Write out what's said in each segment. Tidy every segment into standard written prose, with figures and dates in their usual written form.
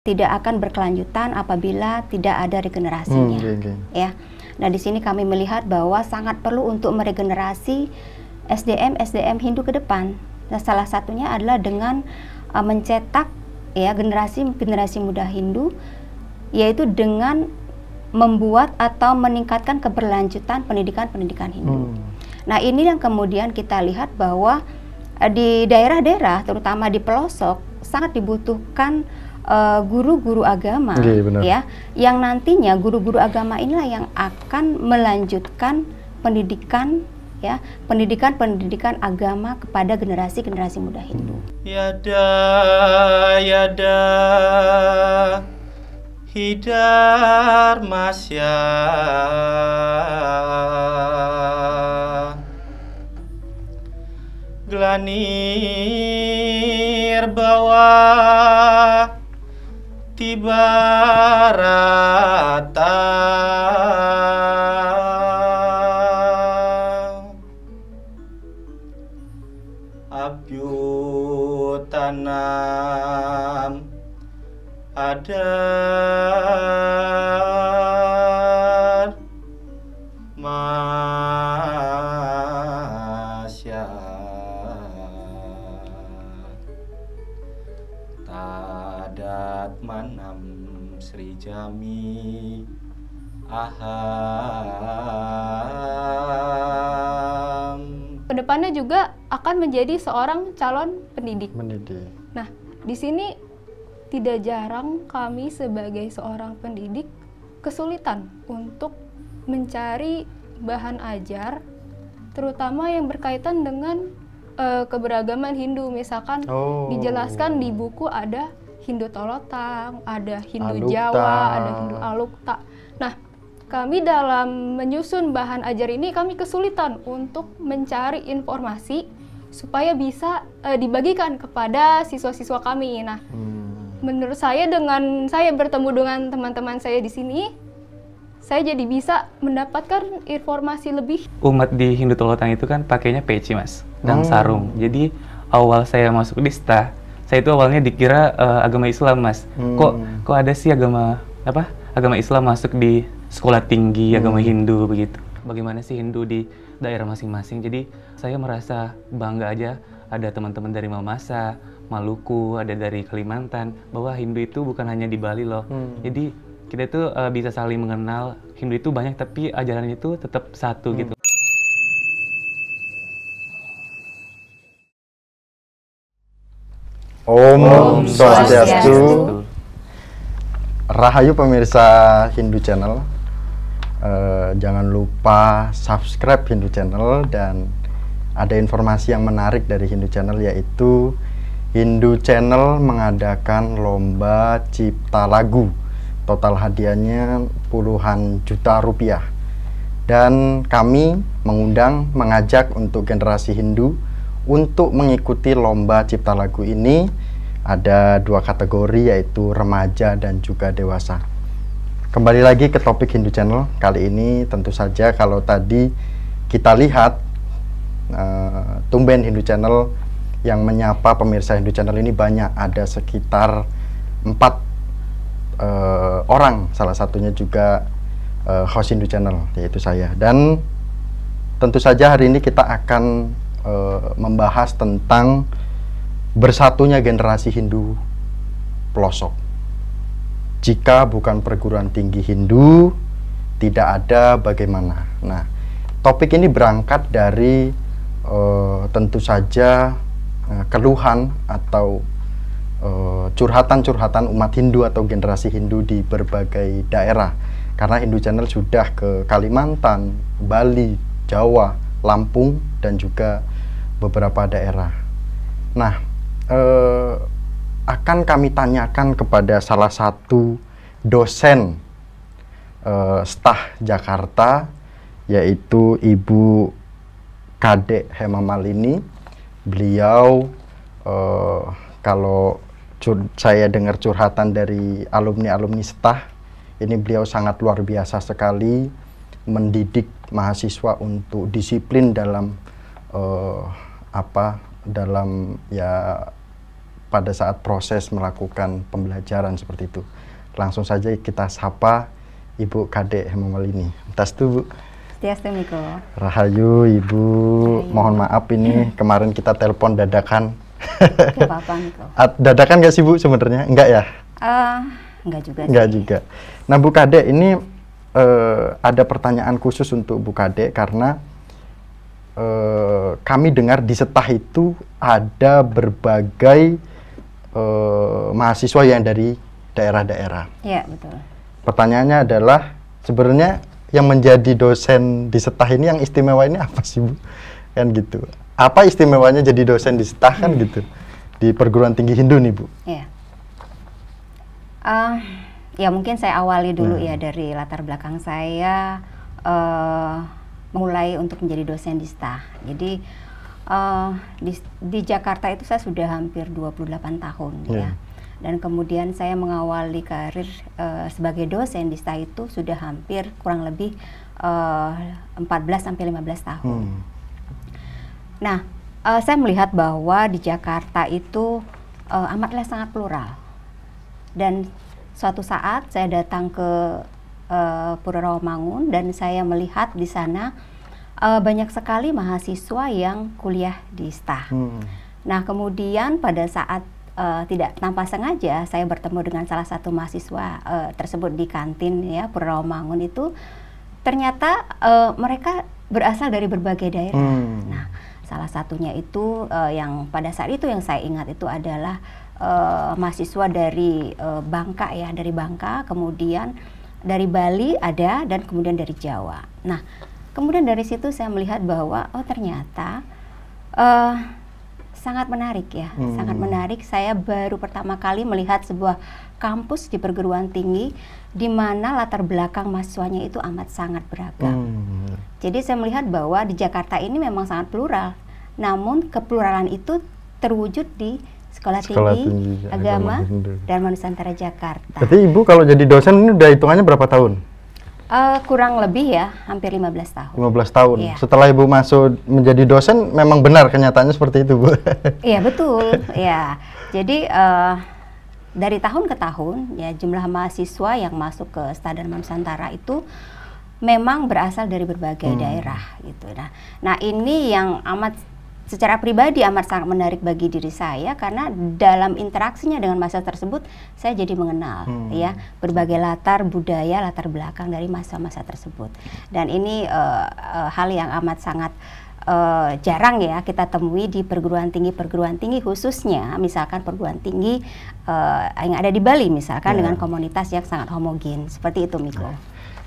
tidak akan berkelanjutan apabila tidak ada regenerasinya. Ya. Nah, di sini kami melihat bahwa sangat perlu untuk meregenerasi SDM Hindu ke depan. Nah, salah satunya adalah dengan mencetak ya generasi muda Hindu, yaitu dengan membuat atau meningkatkan keberlanjutan pendidikan Hindu. Nah, ini yang kemudian kita lihat bahwa di daerah-daerah, terutama di pelosok, sangat dibutuhkan guru-guru agama, ya, yang nantinya guru-guru agama inilah yang akan melanjutkan pendidikan, ya, pendidikan agama kepada generasi muda Hindu. Yada hidar masya glanir bawah tibarata abyu tanam adar masya tadat manam Sri Jami aham. Kedepannya juga akan menjadi seorang calon pendidik. Nah, di sini tidak jarang kami sebagai seorang pendidik kesulitan untuk mencari bahan ajar, terutama yang berkaitan dengan keberagaman Hindu. Misalkan dijelaskan di buku ada Hindu Tolotang, ada Hindu Jawa, ada Hindu Alukta. Nah, kami dalam menyusun bahan ajar ini kami kesulitan untuk mencari informasi supaya bisa dibagikan kepada siswa-siswa kami. Nah, menurut saya dengan saya bertemu dengan teman-teman saya di sini, saya jadi bisa mendapatkan informasi lebih. Umat di Hindu Tolotang itu kan pakainya peci, Mas, dan sarung. Jadi awal saya masuk Dista, saya itu awalnya dikira agama Islam, Mas. Kok ada sih agama Islam masuk di sekolah tinggi agama Hindu begitu. Bagaimana sih Hindu di daerah masing-masing? Jadi saya merasa bangga aja ada teman-teman dari Mamasa, Maluku, ada dari Kalimantan, bahwa Hindu itu bukan hanya di Bali loh. Jadi kita itu bisa saling mengenal. Hindu itu banyak tapi ajarannya itu tetap satu gitu. Om Swastiastu. Rahayu pemirsa Hindu Channel. Jangan lupa subscribe Hindu Channel, dan ada informasi yang menarik dari Hindu Channel, yaitu Hindu Channel mengadakan lomba cipta lagu. Total hadiahnya puluhan juta rupiah. Dan kami mengajak untuk generasi Hindu untuk mengikuti lomba cipta lagu ini. Ada 2 kategori, yaitu remaja dan juga dewasa. Kembali lagi ke topik Hindu Channel kali ini. Tentu saja kalau tadi kita lihat tumben Hindu Channel yang menyapa pemirsa Hindu Channel ini banyak, ada sekitar 4 orang, salah satunya juga host Hindu Channel, yaitu saya. Dan tentu saja hari ini kita akan membahas tentang bersatunya generasi Hindu pelosok. Jika bukan perguruan tinggi Hindu, tidak ada bagaimana. Nah, topik ini berangkat dari tentu saja keluhan atau curhatan-curhatan umat Hindu atau generasi Hindu di berbagai daerah. Karena Hindu Channel sudah ke Kalimantan, Bali, Jawa, Lampung, dan juga beberapa daerah. Nah, akan kami tanyakan kepada salah satu dosen Stah Jakarta, yaitu Ibu Kadek Hema Malini. Beliau kalau saya dengar curhatan dari alumni-alumni Stah, ini beliau sangat luar biasa sekali mendidik mahasiswa untuk disiplin dalam dalam ya pada saat proses melakukan pembelajaran seperti itu. Langsung saja kita sapa Ibu Kade Hemamalini. Tastu, Bu. Swastiastu, Miko. Rahayu, Ibu. Rahayu. Mohon maaf ini kemarin kita telepon dadakan. Gak apa-apa, Miko. Dadakan nggak sih, Bu, sebenarnya? Enggak ya? Enggak juga sih. Enggak juga. Nah, Bu Kade, ini ada pertanyaan khusus untuk Bu Kade karena kami dengar di Setah itu ada berbagai mahasiswa yang dari daerah-daerah. Iya, betul. Pertanyaannya adalah sebenarnya yang menjadi dosen di Setah ini yang istimewa ini apa sih, Bu? Kan gitu. Apa istimewanya jadi dosen di Setah kan gitu? Di perguruan tinggi Hindu nih, Bu. Iya. Ya mungkin saya awali dulu ya dari latar belakang saya mulai untuk menjadi dosen di Setah. Jadi di Jakarta itu saya sudah hampir 28 tahun ya. Dan kemudian saya mengawali karir sebagai dosen di Setah itu sudah hampir kurang lebih 14 sampai 15 tahun. Nah, saya melihat bahwa di Jakarta itu amatlah sangat plural. Dan suatu saat saya datang ke Pura Rawamangun dan saya melihat di sana banyak sekali mahasiswa yang kuliah di Setah. Nah, kemudian pada saat tidak tanpa sengaja saya bertemu dengan salah satu mahasiswa tersebut di kantin ya Pura Rawamangun itu, ternyata mereka berasal dari berbagai daerah. Nah, salah satunya itu yang pada saat itu yang saya ingat itu adalah mahasiswa dari Bangka ya, dari Bangka, kemudian dari Bali ada, dan kemudian dari Jawa. Nah, kemudian dari situ saya melihat bahwa oh ternyata sangat menarik ya, sangat menarik. Saya baru pertama kali melihat sebuah kampus di perguruan tinggi di mana latar belakang mahasiswanya itu amat sangat beragam. Jadi saya melihat bahwa di Jakarta ini memang sangat plural, namun kepluralan itu terwujud di Sekolah Tinggi Agama Dharma Nusantara Jakarta. Berarti Ibu kalau jadi dosen ini udah hitungannya berapa tahun? Kurang lebih ya, hampir 15 tahun. 15 tahun. Iya. Setelah Ibu masuk menjadi dosen, memang benar kenyataannya seperti itu, Bu? Iya, betul. Ya. Jadi dari tahun ke tahun ya jumlah mahasiswa yang masuk ke Setah Dharma Nusantara itu memang berasal dari berbagai daerah gitu. Nah, ini yang secara pribadi amat sangat menarik bagi diri saya karena dalam interaksinya dengan mahasiswa tersebut saya jadi mengenal ya berbagai latar budaya, latar belakang dari mahasiswa tersebut. Dan ini hal yang amat sangat jarang ya kita temui di perguruan tinggi khususnya misalkan perguruan tinggi yang ada di Bali misalkan dengan komunitas yang sangat homogen seperti itu, Miko.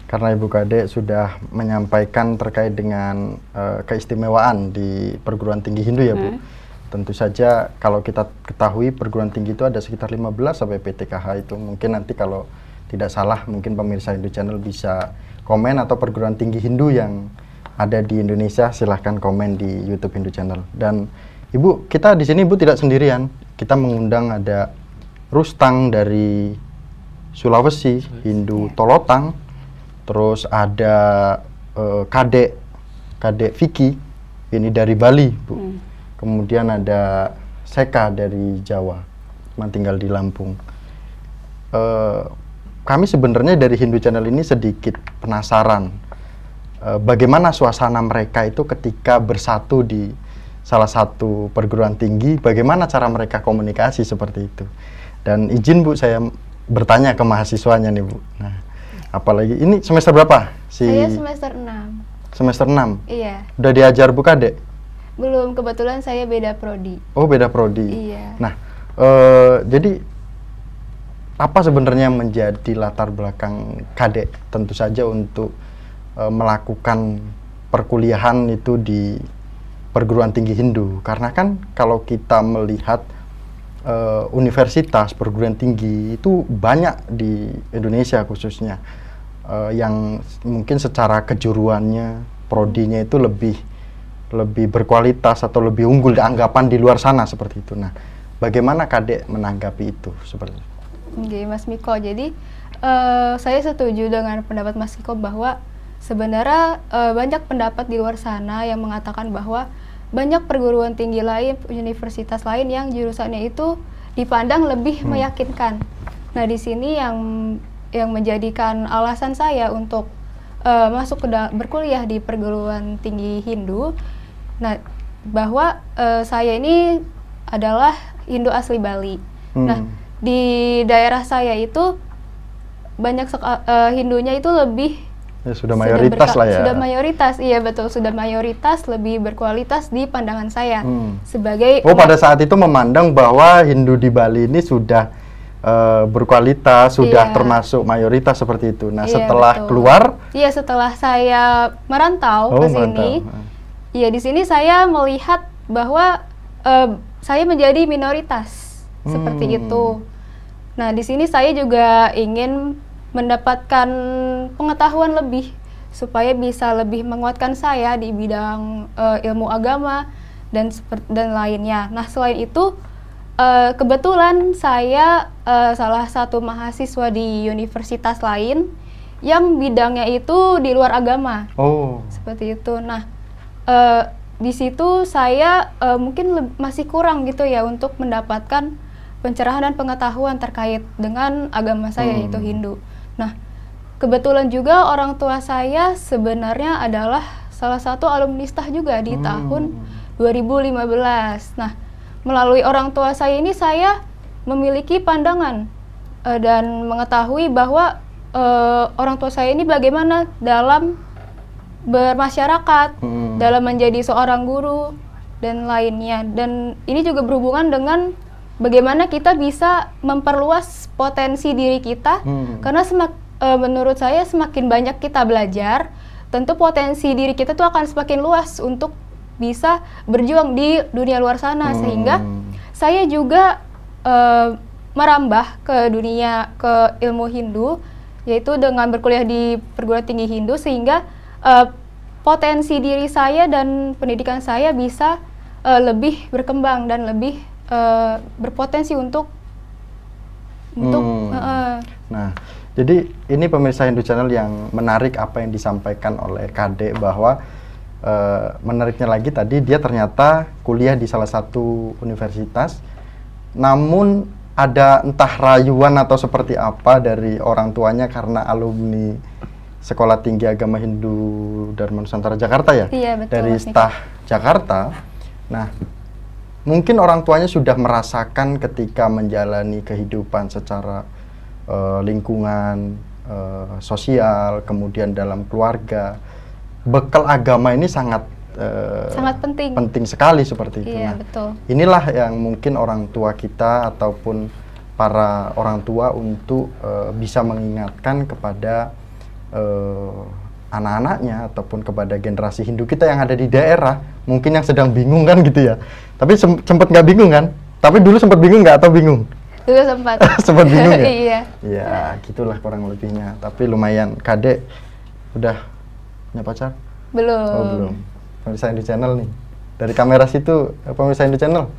Karena Ibu Kade sudah menyampaikan terkait dengan keistimewaan di perguruan tinggi Hindu ya, Bu. Tentu saja kalau kita ketahui perguruan tinggi itu ada sekitar 15 sampai PTKH itu. Mungkin nanti kalau tidak salah mungkin pemirsa Hindu Channel bisa komen, atau perguruan tinggi Hindu yang ada di Indonesia silahkan komen di YouTube Hindu Channel. Dan Ibu, kita di sini Ibu tidak sendirian. Kita mengundang ada Rustang dari Sulawesi, Hindu Tolotang. Terus ada Kadek Vicky, ini dari Bali, Bu. Kemudian ada Seka dari Jawa, cuma tinggal di Lampung. Kami sebenarnya dari Hindu Channel ini sedikit penasaran bagaimana suasana mereka itu ketika bersatu di salah satu perguruan tinggi, bagaimana cara mereka komunikasi seperti itu. Dan izin, Bu, saya bertanya ke mahasiswanya nih, Bu. Nah, apalagi ini semester berapa? Saya semester 6. Semester 6? Iya. Udah diajar Bu Kade? Belum, kebetulan saya beda prodi. Oh, beda prodi. Iya. Nah, jadi apa sebenarnya menjadi latar belakang Kade tentu saja untuk melakukan perkuliahan itu di perguruan tinggi Hindu? Karena kan kalau kita melihat universitas perguruan tinggi itu banyak di Indonesia khususnya yang mungkin secara kejuruannya, prodinya itu lebih berkualitas atau lebih unggul anggapan di luar sana seperti itu. Nah, bagaimana Kade menanggapi itu seperti itu? Oke, Mas Miko. Jadi saya setuju dengan pendapat Mas Miko bahwa sebenarnya banyak pendapat di luar sana yang mengatakan bahwa banyak perguruan tinggi lain, universitas lain yang jurusannya itu dipandang lebih meyakinkan. Nah, di sini yang menjadikan alasan saya untuk masuk berkuliah di perguruan tinggi Hindu. Nah, bahwa saya ini adalah Hindu asli Bali. Nah, di daerah saya itu banyak Hindunya itu lebih sudah mayoritas lah ya. Sudah mayoritas, iya betul, sudah mayoritas, lebih berkualitas di pandangan saya sebagai. Pada saat itu memandang bahwa Hindu di Bali ini sudah berkualitas, sudah termasuk mayoritas seperti itu. Nah, setelah keluar? Iya, setelah saya merantau ke sini, iya di sini saya melihat bahwa saya menjadi minoritas seperti itu. Nah, di sini saya juga ingin mendapatkan pengetahuan lebih supaya bisa lebih menguatkan saya di bidang ilmu agama dan lainnya. Nah, selain itu kebetulan saya salah satu mahasiswa di universitas lain yang bidangnya itu di luar agama. Seperti itu. Nah, di situ saya mungkin masih kurang gitu ya untuk mendapatkan pencerahan dan pengetahuan terkait dengan agama saya yaitu Hindu. Nah, kebetulan juga orang tua saya sebenarnya adalah salah satu alumni STAH juga di tahun 2015. Nah, melalui orang tua saya ini saya memiliki pandangan dan mengetahui bahwa orang tua saya ini bagaimana dalam bermasyarakat, dalam menjadi seorang guru dan lainnya. Dan ini juga berhubungan dengan bagaimana kita bisa memperluas potensi diri kita, karena menurut saya semakin banyak kita belajar, tentu potensi diri kita tuh akan semakin luas untuk bisa berjuang di dunia luar sana. Sehingga saya juga merambah ke ilmu Hindu, yaitu dengan berkuliah di perguruan tinggi Hindu, sehingga potensi diri saya dan pendidikan saya bisa lebih berkembang dan lebih berpotensi untuk Nah, jadi ini pemirsa Hindu Channel yang menarik apa yang disampaikan oleh Kade, bahwa menariknya lagi tadi dia ternyata kuliah di salah satu universitas, namun ada entah rayuan atau seperti apa dari orang tuanya karena alumni Sekolah Tinggi Agama Hindu Dharma Nusantara Jakarta ya? Iya, betul, dari STAH Jakarta. Nah, mungkin orang tuanya sudah merasakan ketika menjalani kehidupan secara lingkungan sosial, kemudian dalam keluarga, bekal agama ini sangat penting sekali seperti itu. Iya, nah, betul. Inilah yang mungkin orang tua kita ataupun para orang tua untuk bisa mengingatkan kepada anak-anaknya ataupun kepada generasi Hindu kita yang ada di daerah, mungkin yang sedang bingung kan gitu ya. Tapi sempat nggak bingung kan? Tapi dulu sempat bingung nggak atau bingung? Dulu sempat. Sempat bingung ya? Iya. Ya, gitulah kurang lebihnya. Tapi lumayan. Kade udah punya pacar? Belum. Oh, belum. Pemirsa Hindu Channel nih. Dari kamera situ, pemirsa Hindu Channel.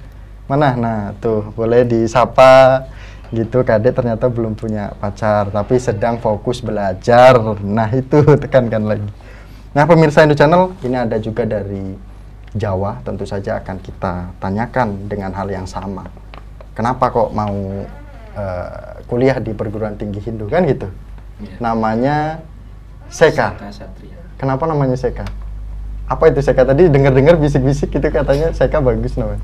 Mana? Nah, tuh boleh disapa gitu. Kade ternyata belum punya pacar, tapi sedang fokus belajar. Nah, itu tekankan lagi. Nah, pemirsa Hindu Channel, ini ada juga dari Jawa, tentu saja akan kita tanyakan dengan hal yang sama. Kenapa kok mau kuliah di perguruan tinggi Hindu kan gitu? Ya. Namanya Seka. Kenapa namanya Seka? Apa itu Seka? Tadi dengar-dengar bisik-bisik gitu katanya Seka bagus namanya.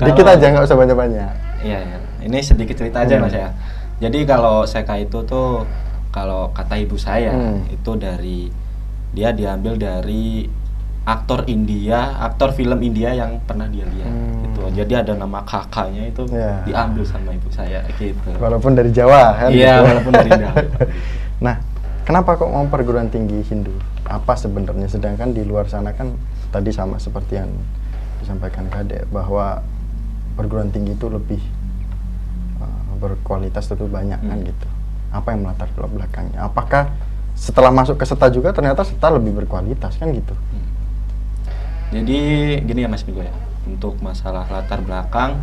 Dikit aja, nggak usah banyak-banyak. Iya, ya. Ini sedikit cerita aja Mas ya. Jadi kalau Seka itu tuh, kalau kata ibu saya, itu dia diambil dari aktor film India yang pernah dia lihat gitu. Jadi ada nama kakaknya itu diambil sama ibu saya gitu. Walaupun dari Jawa kan? Iya, gitu. walaupun dari Jawa. Nah, kenapa kok mau perguruan tinggi Hindu? Apa sebenarnya? Sedangkan di luar sana kan tadi sama seperti yang disampaikan Kade, bahwa perguruan tinggi itu lebih berkualitas, tentu banyak kan gitu. Apa yang melatar belakangnya? Apakah setelah masuk ke SETA juga ternyata SETA lebih berkualitas kan gitu? Jadi gini ya Mas Migo ya, untuk masalah latar belakang,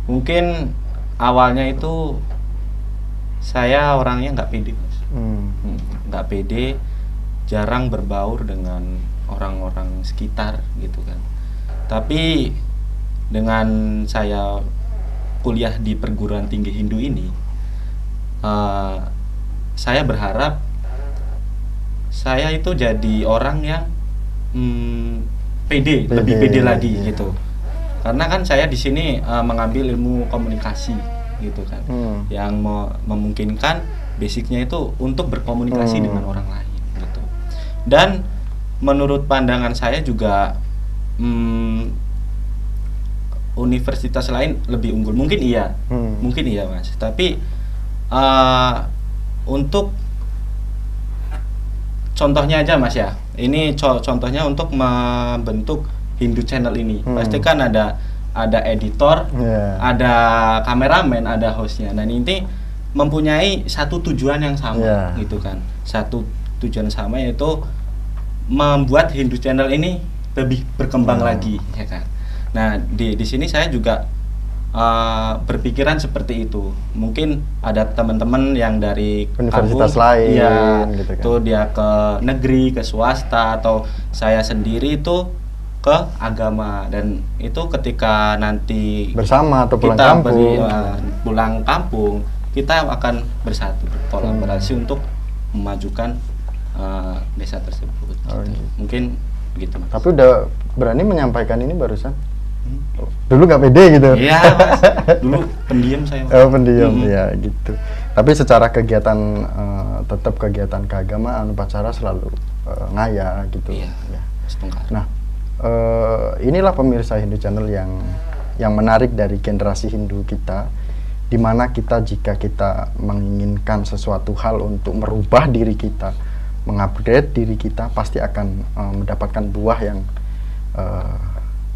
mungkin awalnya itu saya orangnya nggak pede Mas, nggak pede, jarang berbaur dengan orang-orang sekitar gitu kan. Tapi dengan saya kuliah di perguruan tinggi Hindu ini, saya berharap saya itu jadi orang yang lebih pede lagi gitu. Karena kan saya di sini mengambil ilmu komunikasi gitu kan, yang memungkinkan basicnya itu untuk berkomunikasi dengan orang lain gitu. Dan menurut pandangan saya juga universitas lain lebih unggul, mungkin iya Mas. Tapi untuk contohnya aja Mas ya, ini contohnya untuk membentuk Hindu Channel ini, pasti kan ada editor, ada kameramen, ada hostnya, dan ini mempunyai satu tujuan yang sama gitu kan, satu tujuan sama, yaitu membuat Hindu Channel ini lebih berkembang lagi ya kan. Nah di sini saya juga berpikiran seperti itu. Mungkin ada teman-teman yang dari universitas kampung, lain gitu kan, tuh dia ke negeri, ke swasta, atau saya sendiri itu ke agama. Dan itu ketika nanti bersama atau pulang kita kampung, pulang kampung, kita akan bersatu, berkolaborasi untuk memajukan desa tersebut gitu. Mungkin begitu Mas. Tapi udah berani menyampaikan ini barusan? Dulu nggak pede gitu? Iya Mas, dulu pendiam saya. Pendiam ya gitu. Tapi secara kegiatan tetap kegiatan keagamaan, upacara selalu ngaya gitu. Iya. Ya. Nah, inilah pemirsa Hindu Channel yang menarik dari generasi Hindu kita, di mana jika kita menginginkan sesuatu hal untuk merubah diri kita, mengupgrade diri kita, pasti akan mendapatkan buah yang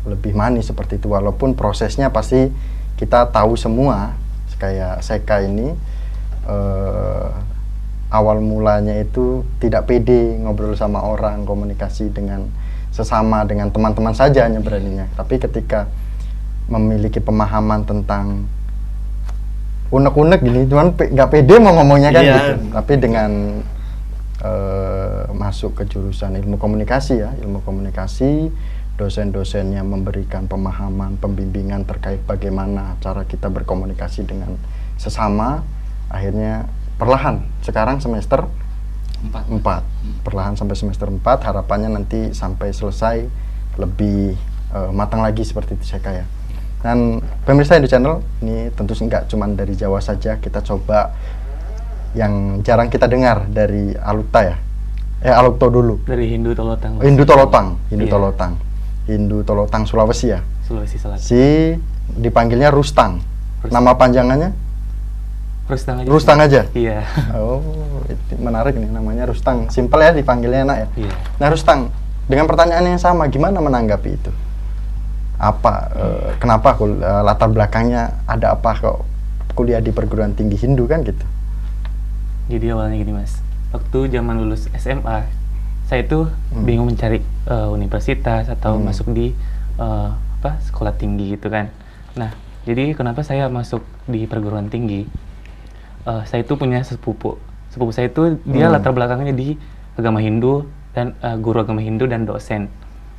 lebih manis seperti itu. Walaupun prosesnya pasti kita tahu semua, kayak Seka ini awal mulanya itu tidak pede ngobrol sama orang, komunikasi dengan sesama, dengan teman-teman saja hanya beraninya. Tapi ketika memiliki pemahaman tentang unek-unek gini, cuman nggak pede mau ngomongnya kan gitu. Tapi dengan masuk ke jurusan ilmu komunikasi, dosen-dosennya memberikan pemahaman, pembimbingan terkait bagaimana cara kita berkomunikasi dengan sesama. Akhirnya perlahan, sekarang semester 4, perlahan sampai semester 4, harapannya nanti sampai selesai lebih matang lagi seperti itu Seka ya. Dan pemirsa Hindu Channel, ini tentu nggak cuma dari Jawa saja, kita coba yang jarang kita dengar dari Alukta ya. Alukto dulu. Dari Hindu Tolotang. Hindu Tolotang. Hindu Tolotang Sulawesi ya. Sulawesi Selatan. Dipanggilnya Rustang. Nama panjangannya? Rustang aja. Iya. Oh, menarik nih namanya Rustang. Simpel ya, dipanggilnya enak ya. Iya. Nah Rustang, dengan pertanyaan yang sama, gimana menanggapi itu? Apa, kenapa latar belakangnya, ada apa kok kuliah di perguruan tinggi Hindu kan gitu? Jadi awalnya gini Mas, waktu zaman lulus SMA, saya itu bingung mencari universitas atau masuk di sekolah tinggi gitu kan. Nah, jadi kenapa saya masuk di perguruan tinggi? Saya itu punya sepupu saya itu dia latar belakangnya di agama Hindu dan guru agama Hindu dan dosen.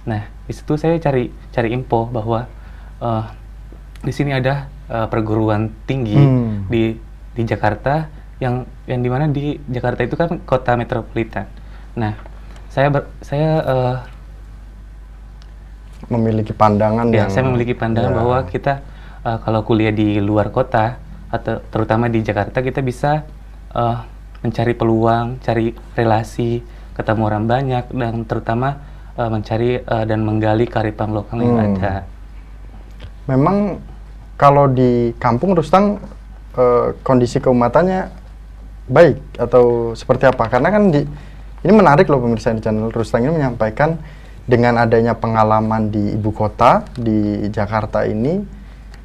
Nah, di situ saya cari info bahwa di sini ada perguruan tinggi di Jakarta, yang dimana di Jakarta itu kan kota metropolitan. Nah, saya memiliki pandangan saya memiliki pandangan bahwa kita kalau kuliah di luar kota atau terutama di Jakarta, kita bisa mencari peluang, cari relasi, ketemu orang banyak, dan terutama mencari dan menggali kearifan lokal yang ada. Memang kalau di kampung Rustang kondisi keumatannya baik atau seperti apa? Karena kan ini menarik loh pemirsa di channel Rustang ini menyampaikan dengan adanya pengalaman di ibu kota di Jakarta ini,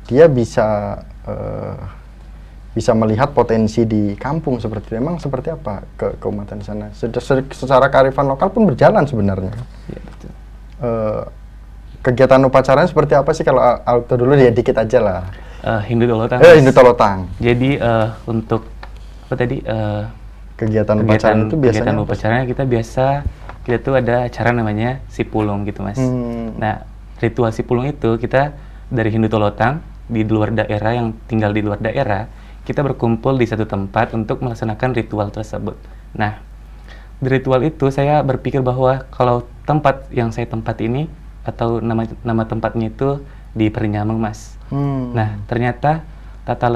dia bisa melihat potensi di kampung seperti itu. Emang seperti apa keumatan di sana? Secara kearifan lokal pun berjalan sebenarnya. Ya, betul. Kegiatan upacaranya seperti apa sih? Kalau Alukto dulu ya dikit aja lah. Hindu Tolotang. Hindu Tolotang. Jadi untuk apa tadi? Kegiatan upacara itu biasanya kegiatan upacaranya kita tuh ada acara namanya Sipulung gitu Mas. Nah, ritual Sipulung itu kita dari Hindu Tolotang di luar daerah yang tinggal di luar daerah, kita berkumpul di satu tempat untuk melaksanakan ritual tersebut. Nah, di ritual itu saya berpikir bahwa kalau tempat yang saya tempat ini atau nama tempatnya itu di Perinyameng, Mas. Nah, ternyata tata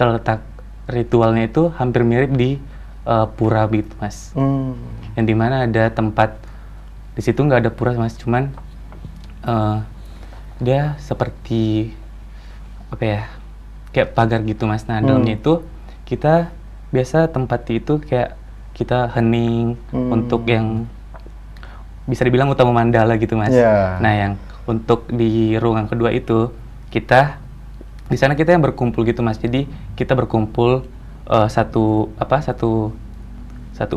letak ritualnya itu hampir mirip di pura gitu, Mas. Yang dimana ada tempat di situ nggak ada pura, Mas, cuman dia seperti apa ya, kayak pagar gitu, Mas. Nah, dalamnya itu kita biasa tempati itu kayak kita hening untuk yang bisa dibilang utama mandala gitu, Mas. Nah, yang untuk di ruangan kedua itu kita di sana kita yang berkumpul gitu, Mas. Jadi kita berkumpul satu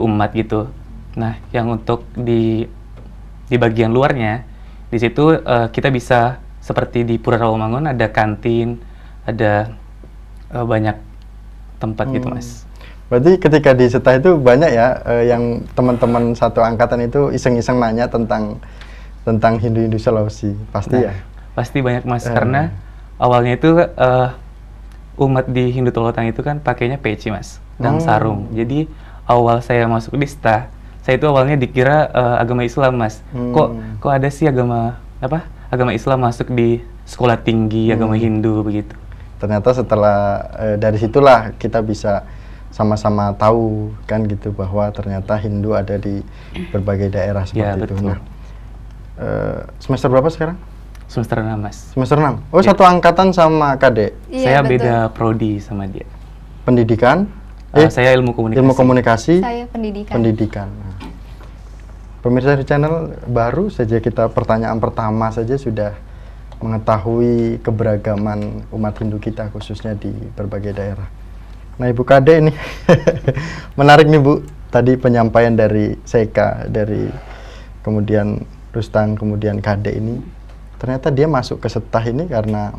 umat gitu. Nah, yang untuk di bagian luarnya di situ kita bisa seperti di Pura Rawamangun ada kantin, ada banyak tempat gitu, Mas. Berarti ketika di Setah itu banyak ya yang teman-teman satu angkatan itu iseng-iseng nanya tentang Hindu-Hindu Sulawesi, pasti ya? Pasti banyak, Mas, karena awalnya itu umat di Hindu Tolotang itu kan pakainya peci, Mas, dan sarung. Jadi awal saya masuk di Setah, saya itu awalnya dikira agama Islam, Mas. Kok ada sih agama Islam masuk di sekolah tinggi agama Hindu begitu. Ternyata setelah dari situlah kita bisa sama-sama tahu kan gitu bahwa ternyata Hindu ada di berbagai daerah seperti itu. Nah, semester berapa sekarang? Semester 6, Mas. Semester 6? Oh, satu angkatan sama Kade? Iya, saya beda prodi sama dia. Pendidikan? Saya ilmu komunikasi. Ilmu komunikasi? Saya pendidikan. Pendidikan. Nah, pemirsa di channel baru saja kita pertanyaan pertama saja sudah mengetahui keberagaman umat Hindu kita khususnya di berbagai daerah. Nah, Ibu Kade ini menarik nih, Bu. Tadi penyampaian dari Seka, dari kemudian Rustan, kemudian Kade ini. Ternyata dia masuk ke Setah ini karena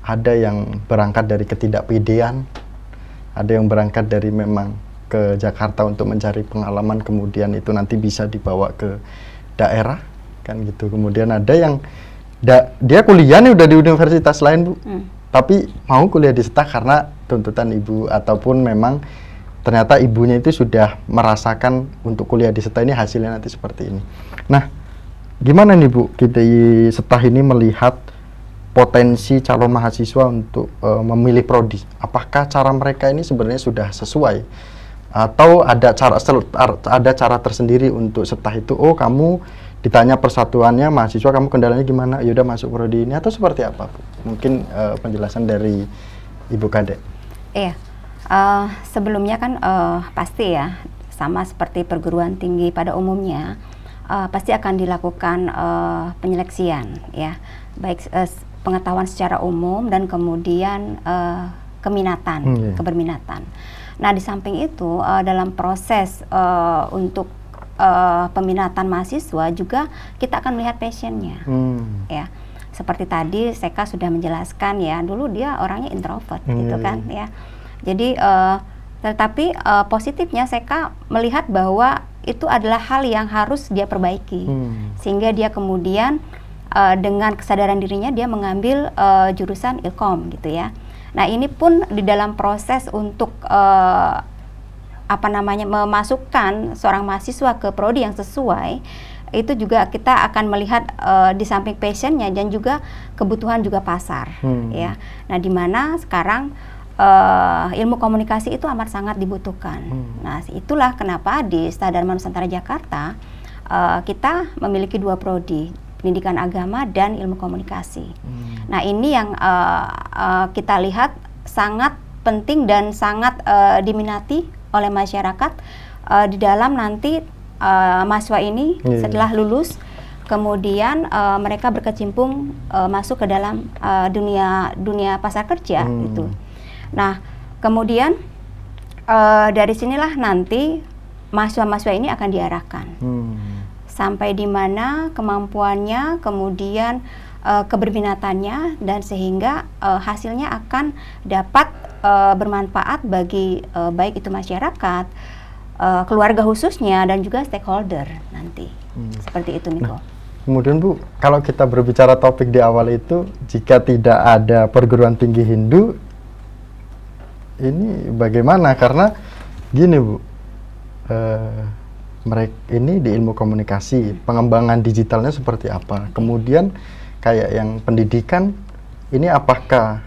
ada yang berangkat dari ketidakpedean, ada yang berangkat dari memang ke Jakarta untuk mencari pengalaman, kemudian itu nanti bisa dibawa ke daerah, kan gitu. Kemudian ada yang dia kuliah nih udah di universitas lain, Bu, tapi mau kuliah di Setah karena tuntutan ibu, ataupun memang ternyata ibunya itu sudah merasakan untuk kuliah di Setah ini hasilnya nanti seperti ini. Nah, gimana nih, Bu, kita di Setah ini melihat potensi calon mahasiswa untuk memilih prodi? Apakah cara mereka ini sebenarnya sudah sesuai? Atau ada cara tersendiri untuk Setah itu? Oh, kamu ditanya persatuannya mahasiswa, kamu kendalanya gimana? Yaudah masuk prodi ini, atau seperti apa, Bu? Mungkin penjelasan dari Ibu Kade. Iya, sebelumnya kan pasti ya, sama seperti perguruan tinggi pada umumnya, pasti akan dilakukan penyeleksian, ya, baik pengetahuan secara umum dan kemudian keminatan, keberminatan. Nah, di samping itu dalam proses untuk peminatan mahasiswa juga kita akan melihat passionnya, ya. Seperti tadi Seka sudah menjelaskan ya, dulu dia orangnya introvert gitu kan, ya. Jadi tetapi positifnya Seka melihat bahwa itu adalah hal yang harus dia perbaiki, sehingga dia kemudian dengan kesadaran dirinya dia mengambil jurusan Ilkom gitu ya. Nah, ini pun di dalam proses untuk memasukkan seorang mahasiswa ke prodi yang sesuai, itu juga kita akan melihat di samping passionnya dan juga kebutuhan juga pasar, ya. Nah, di mana sekarang ilmu komunikasi itu amat sangat dibutuhkan. Nah, itulah kenapa di Setah Dharma Nusantara Jakarta kita memiliki 2 prodi, pendidikan agama dan ilmu komunikasi. Nah, ini yang kita lihat sangat penting dan sangat diminati oleh masyarakat di dalam nanti mahasiswa ini setelah lulus, kemudian mereka berkecimpung masuk ke dalam dunia pasar kerja gitu. Nah, kemudian dari sinilah nanti mahasiswa-mahasiswa ini akan diarahkan sampai di mana kemampuannya, kemudian keberminatannya, dan sehingga hasilnya akan dapat bermanfaat bagi baik itu masyarakat, keluarga khususnya, dan juga stakeholder nanti. Seperti itu, Niko. Kemudian Bu, kalau kita berbicara topik di awal itu, jika tidak ada perguruan tinggi Hindu, ini bagaimana? Karena gini Bu, mereka ini di ilmu komunikasi, pengembangan digitalnya seperti apa? Kemudian kayak yang pendidikan, ini apakah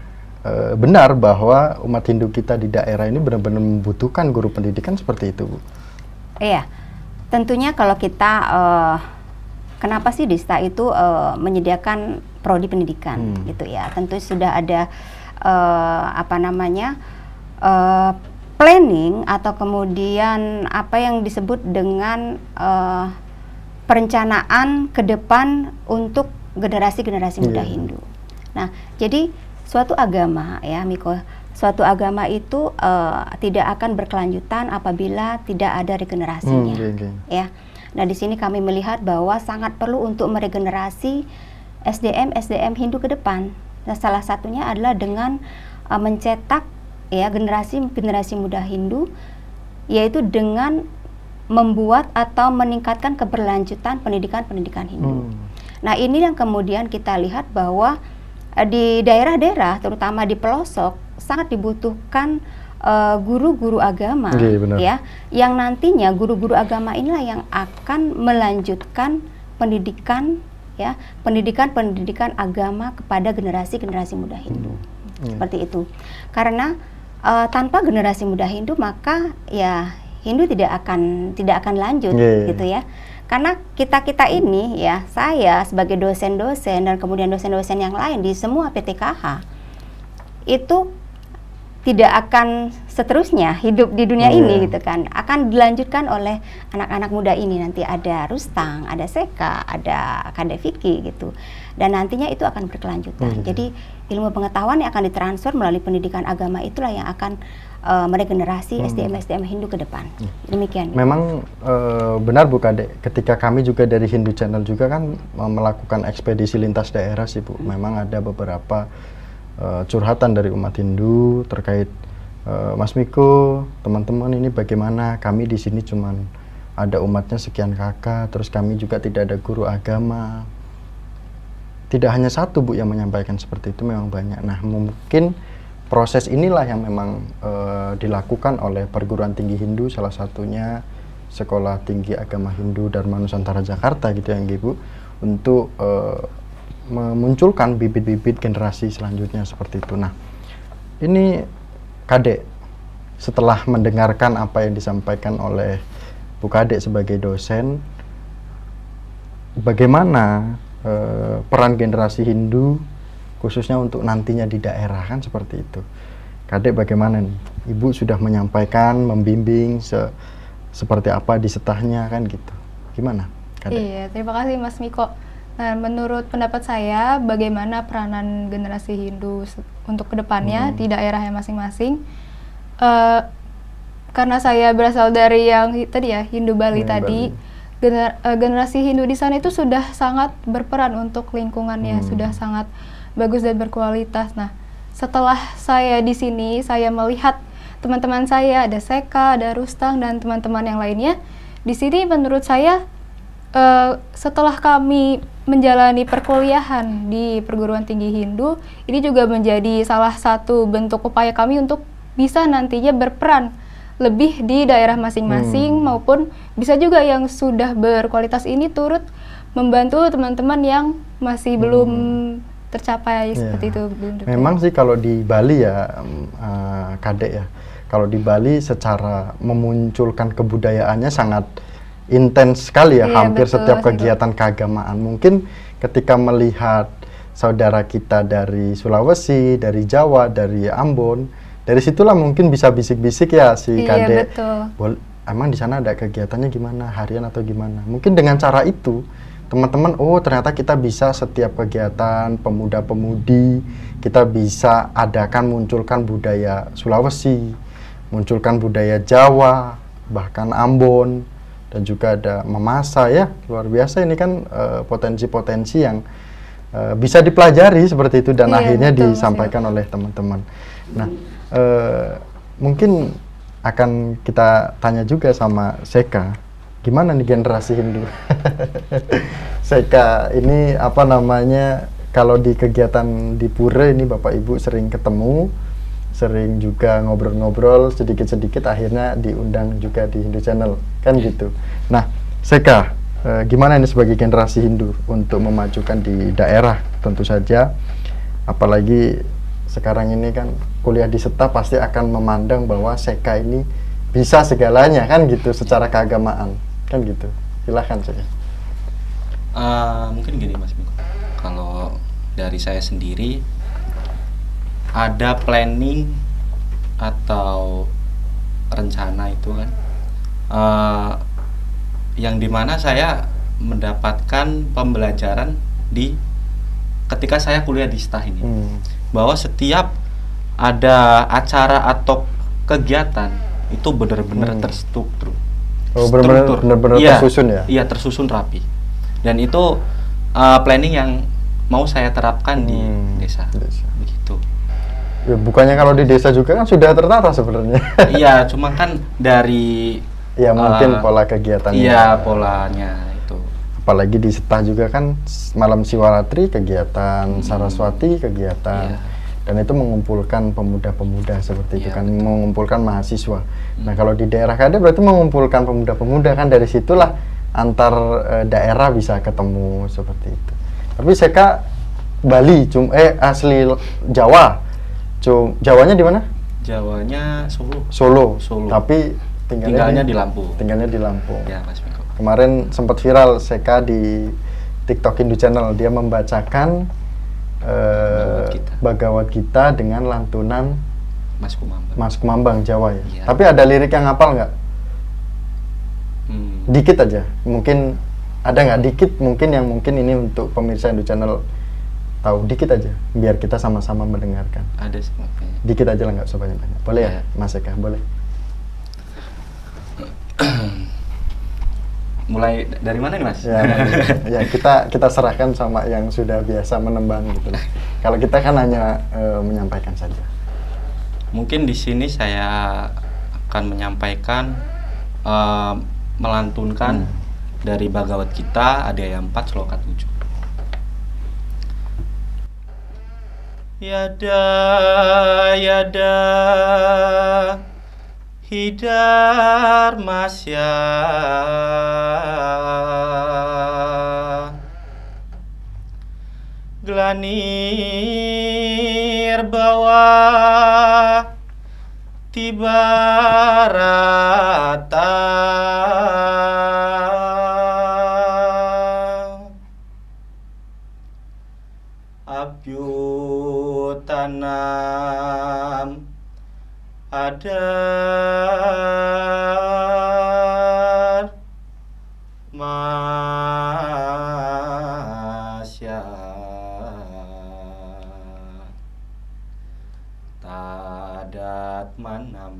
benar bahwa umat Hindu kita di daerah ini benar-benar membutuhkan guru pendidikan seperti itu Bu? Iya, tentunya kalau kita kenapa sih Dista itu menyediakan prodi pendidikan gitu ya? Tentu sudah ada planning atau kemudian apa yang disebut dengan perencanaan ke depan untuk generasi-generasi muda Hindu. Nah, jadi suatu agama ya Miko, suatu agama itu tidak akan berkelanjutan apabila tidak ada regenerasinya, ya. Nah, di sini kami melihat bahwa sangat perlu untuk meregenerasi SDM Hindu ke depan. Nah, salah satunya adalah dengan mencetak ya generasi muda Hindu, yaitu dengan membuat atau meningkatkan keberlanjutan pendidikan Hindu. Nah, ini yang kemudian kita lihat bahwa di daerah-daerah, terutama di pelosok, sangat dibutuhkan guru-guru agama, ya, yang nantinya guru-guru agama inilah yang akan melanjutkan pendidikan agama kepada generasi muda Hindu, seperti itu. Karena tanpa generasi muda Hindu maka ya Hindu tidak akan lanjut, gitu ya. Karena kita ini ya, saya sebagai dosen-dosen dan kemudian dosen-dosen yang lain di semua PTKH itu tidak akan seterusnya hidup di dunia ini gitu kan, akan dilanjutkan oleh anak-anak muda ini. Nanti ada Rustang, ada Seka, ada Kade Vicky gitu, dan nantinya itu akan berkelanjutan. Jadi ilmu pengetahuan yang akan ditransfer melalui pendidikan agama itulah yang akan meregenerasi SDM Hindu ke depan. Demikian. Memang benar Bu Kade, ketika kami juga dari Hindu Channel juga kan melakukan ekspedisi lintas daerah sih Bu. Memang ada beberapa curhatan dari umat Hindu terkait Mas Miko, teman-teman ini bagaimana, kami di sini cuman ada umatnya sekian kakak, terus kami juga tidak ada guru agama. Tidak hanya satu Bu yang menyampaikan seperti itu, memang banyak. Nah, mungkin proses inilah yang memang dilakukan oleh perguruan tinggi Hindu, salah satunya Sekolah Tinggi Agama Hindu Dharma Nusantara Jakarta gitu ya Ibu, untuk memunculkan bibit-bibit generasi selanjutnya seperti itu. Nah, ini Kadek, setelah mendengarkan apa yang disampaikan oleh Bu Kadek sebagai dosen, bagaimana peran generasi Hindu khususnya untuk nantinya di daerah kan seperti itu. Kadek bagaimana nih? Ibu sudah menyampaikan, membimbing seperti apa di setahnya kan gitu. Gimana Kadek? Iya, terima kasih Mas Miko. Nah, menurut pendapat saya, bagaimana peranan generasi Hindu untuk kedepannya di daerahnya masing-masing? Karena saya berasal dari yang tadi ya, Hindu Bali tadi, generasi Hindu di sana itu sudah sangat berperan untuk lingkungannya, sudah sangat bagus dan berkualitas. Nah, setelah saya di sini, saya melihat teman-teman saya, ada Seka, ada Rustang, dan teman-teman yang lainnya. Di sini menurut saya, setelah kami menjalani perkuliahan di perguruan tinggi Hindu, ini juga menjadi salah satu bentuk upaya kami untuk bisa nantinya berperan lebih di daerah masing-masing, maupun bisa juga yang sudah berkualitas ini turut membantu teman-teman yang masih belum tercapai seperti itu. Memang sih kalau di Bali ya Kadek ya, kalau di Bali secara memunculkan kebudayaannya sangat intens sekali ya, hampir setiap kegiatan keagamaan. Mungkin ketika melihat saudara kita dari Sulawesi, dari Jawa, dari Ambon, dari situlah mungkin bisa bisik-bisik ya si Kadek. Emang di sana ada kegiatannya gimana, harian atau gimana? Mungkin dengan cara itu teman-teman, oh ternyata kita bisa setiap kegiatan pemuda-pemudi kita bisa adakan, munculkan budaya Sulawesi, munculkan budaya Jawa, bahkan Ambon, dan juga ada Mamasa ya, luar biasa ini kan potensi-potensi yang bisa dipelajari seperti itu dan akhirnya disampaikan oleh teman-teman. Nah, mungkin akan kita tanya juga sama Seka, gimana nih generasi Hindu? Seka ini apa namanya, kalau di kegiatan di pura ini Bapak Ibu sering ketemu, sering juga ngobrol-ngobrol sedikit-sedikit, akhirnya diundang juga di Hindu Channel kan gitu. Nah Seka, gimana ini sebagai generasi Hindu untuk memajukan di daerah tentu saja, apalagi sekarang ini kan kuliah di SETA pasti akan memandang bahwa Seka ini bisa segalanya kan gitu secara keagamaan kan gitu. Silahkan saja. Mungkin gini Mas Miko, kalau dari saya sendiri ada planning atau rencana itu kan yang dimana saya mendapatkan pembelajaran di ketika saya kuliah di STA ini, bahwa setiap ada acara atau kegiatan itu benar-benar terstruktur. Oh, benar-benar iya, tersusun ya? Iya, tersusun rapi. Dan itu planning yang mau saya terapkan di desa. Begitu. Ya, bukannya kalau di desa juga kan sudah tertata sebenarnya. Iya, cuma kan dari ya mungkin pola kegiatannya. Iya, polanya itu. Apalagi di SETA juga kan malam Siwaratri kegiatan, Saraswati kegiatan. Iya. Dan itu mengumpulkan pemuda-pemuda seperti itu kan, betul. Mengumpulkan mahasiswa. Nah kalau di daerah KD berarti mengumpulkan pemuda-pemuda kan, dari situlah antar daerah bisa ketemu seperti itu. Tapi Seka Bali, asli Jawa. Jawanya di mana? Jawanya Solo. Solo. Tapi tinggalnya di Lampung. Tinggalnya di Lampung. Ya, Mas Miko. Kemarin sempat viral Seka di TikTok Hindu Channel, dia membacakan Bhagavad Gita dengan lantunan Mas Kumambang Jawa ya. Iya. Tapi ada lirik yang hafal nggak? Dikit aja, mungkin ada nggak dikit, mungkin yang mungkin ini untuk pemirsa Hindu Channel tahu dikit aja, biar kita sama-sama mendengarkan. Ada sih, dikit aja lah, nggak usah banyak-banyak. Boleh ya, Mas Eka, boleh. Mulai dari mana nih Mas? Ya kita serahkan sama yang sudah biasa menembang gitu. Kalau kita kan hanya menyampaikan saja. Mungkin di sini saya akan menyampaikan melantunkan dari Bhagavad Gita Adhyaya 4 Sloka 7. Yada yada Hidarmasya Glanir bawah Tibarata Abhyutanam Adar Masya Tadat Manam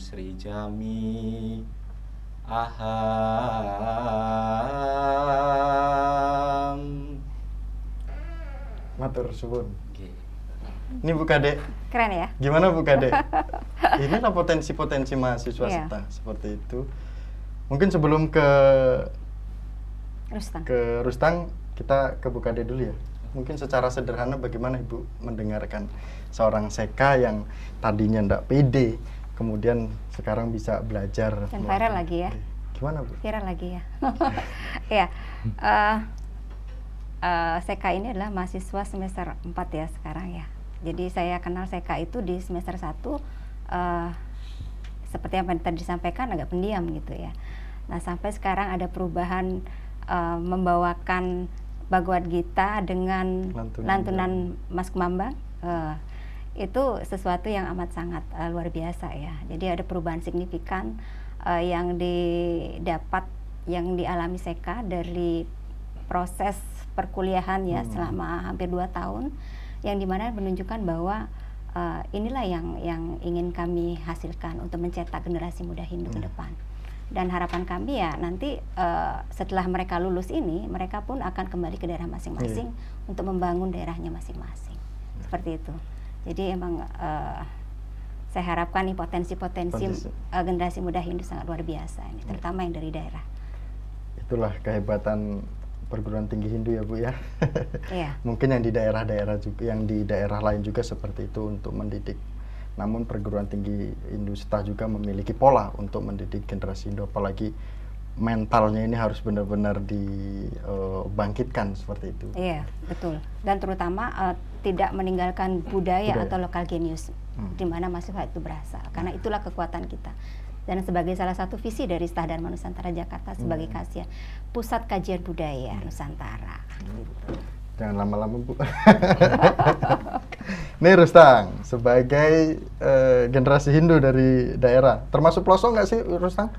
Sri Jami Aham. Matur suwun. Ini Bu Kade. Keren ya? Gimana Bu Kade? Inilah potensi-potensi mahasiswa SETA seperti itu. Mungkin sebelum ke Rustang, kita ke Bu Kade dulu ya. Mungkin secara sederhana bagaimana Ibu mendengarkan seorang Seka yang tadinya ndak pede, kemudian sekarang bisa belajar. Dan viral lagi ya? Gimana Bu? Viral lagi ya. Iya. Seka ini adalah mahasiswa semester 4 ya sekarang ya. Jadi saya kenal Seka itu di semester 1, seperti yang tadi disampaikan agak pendiam gitu ya. Nah sampai sekarang ada perubahan membawakan Bhagavad Gita dengan lantunan Mas Kumambang, itu sesuatu yang amat sangat luar biasa ya. Jadi ada perubahan signifikan yang didapat, yang dialami Seka dari proses perkuliahan ya selama hampir 2 tahun, yang dimana menunjukkan bahwa inilah yang ingin kami hasilkan untuk mencetak generasi muda Hindu ke depan. Dan harapan kami ya nanti setelah mereka lulus ini, mereka pun akan kembali ke daerah masing-masing untuk membangun daerahnya masing-masing. Seperti itu. Jadi emang saya harapkan nih potensi-potensi generasi muda Hindu sangat luar biasa ini, terutama yang dari daerah. itulah kehebatan perguruan tinggi Hindu ya Bu ya. Iya. Mungkin yang di daerah-daerah juga, yang di daerah lain juga seperti itu untuk mendidik. Namun perguruan tinggi Hindu Setah juga memiliki pola untuk mendidik generasi Hindu, apalagi mentalnya ini harus benar-benar dibangkitkan seperti itu. Iya, betul. Dan terutama tidak meninggalkan budaya atau lokal genius di mana mahasiswa itu berasal. Karena itulah kekuatan kita. Dan sebagai salah satu visi dari Setah Dharma Nusantara Jakarta sebagai KASYA, Pusat Kajian Budaya Nusantara. Gitu. Jangan lama-lama Bu. Nih Rustang, sebagai generasi Hindu dari daerah, termasuk pelosok nggak sih Rustang?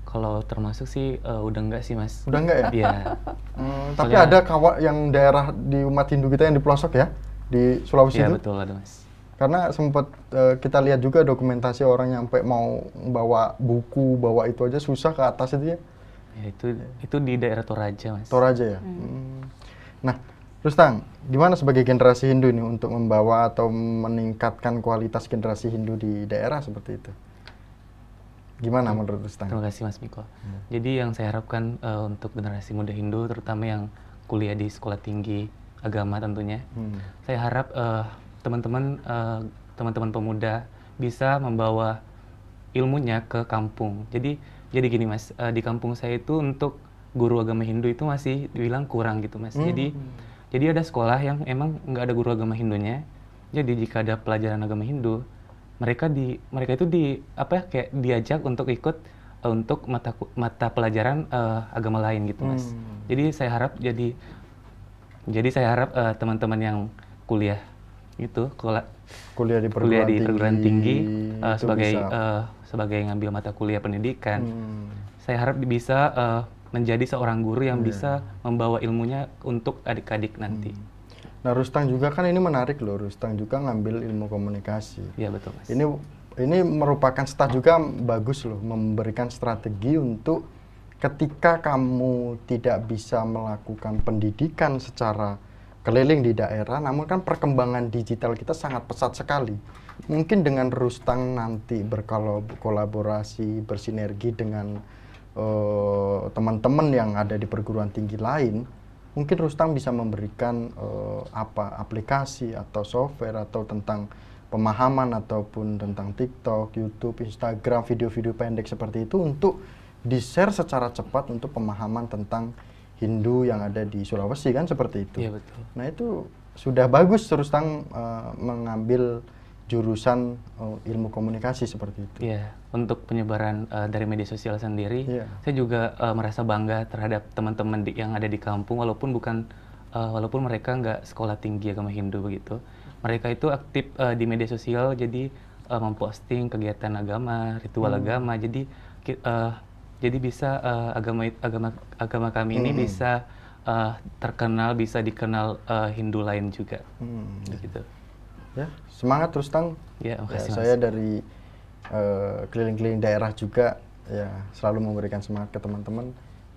Kalau termasuk sih udah enggak sih Mas. Udah enggak ya? Iya. Tapi ada yang daerah di umat Hindu kita yang di pelosok ya, di Sulawesi itu? Iya betul ada Mas. Karena sempat kita lihat juga dokumentasi orang nyampe mau bawa buku, bawa itu aja susah ke atas itu ya? Ya itu di daerah Toraja Mas. Toraja ya? Nah, Rustang, gimana sebagai generasi Hindu nih untuk membawa atau meningkatkan kualitas generasi Hindu di daerah seperti itu? Gimana menurut Rustang? Terima kasih Mas Miko. Jadi yang saya harapkan untuk generasi muda Hindu, terutama yang kuliah di sekolah tinggi agama tentunya, saya harap teman-teman pemuda bisa membawa ilmunya ke kampung. Jadi gini Mas, di kampung saya itu untuk guru agama Hindu itu masih dibilang kurang gitu Mas. Jadi ada sekolah yang emang nggak ada guru agama Hindunya. Jadi jika ada pelajaran agama Hindu, mereka itu kayak diajak untuk ikut untuk mata pelajaran agama lain gitu Mas. Jadi saya harap teman-teman yang kuliah itu kuliah di perguruan tinggi sebagai ngambil mata kuliah pendidikan. Saya harap bisa menjadi seorang guru yang bisa membawa ilmunya untuk adik-adik nanti. Nah, Rustang juga kan ini menarik loh, Rustang juga ngambil ilmu komunikasi. Iya betul Mas. Ini merupakan Setah juga bagus loh, memberikan strategi untuk ketika kamu tidak bisa melakukan pendidikan secara keliling di daerah, namun kan perkembangan digital kita sangat pesat sekali. Mungkin dengan Rustang nanti berkolaborasi, bersinergi dengan teman-teman yang ada di perguruan tinggi lain, mungkin Rustang bisa memberikan aplikasi atau software atau tentang pemahaman ataupun tentang TikTok, YouTube, Instagram, video-video pendek seperti itu untuk di-share secara cepat untuk pemahaman tentang Hindu yang ada di Sulawesi kan seperti itu. Iya betul. Nah itu sudah bagus Rustang mengambil jurusan ilmu komunikasi seperti itu. Iya, untuk penyebaran dari media sosial sendiri, saya juga merasa bangga terhadap teman-teman yang ada di kampung, walaupun mereka nggak sekolah tinggi agama Hindu begitu. Mereka itu aktif di media sosial, jadi memposting kegiatan agama, ritual agama, jadi bisa agama kami ini bisa terkenal, bisa dikenal Hindu lain juga, gitu. Ya, semangat Rustang. Ya, makasih, saya dari keliling-keliling daerah juga ya selalu memberikan semangat ke teman-teman.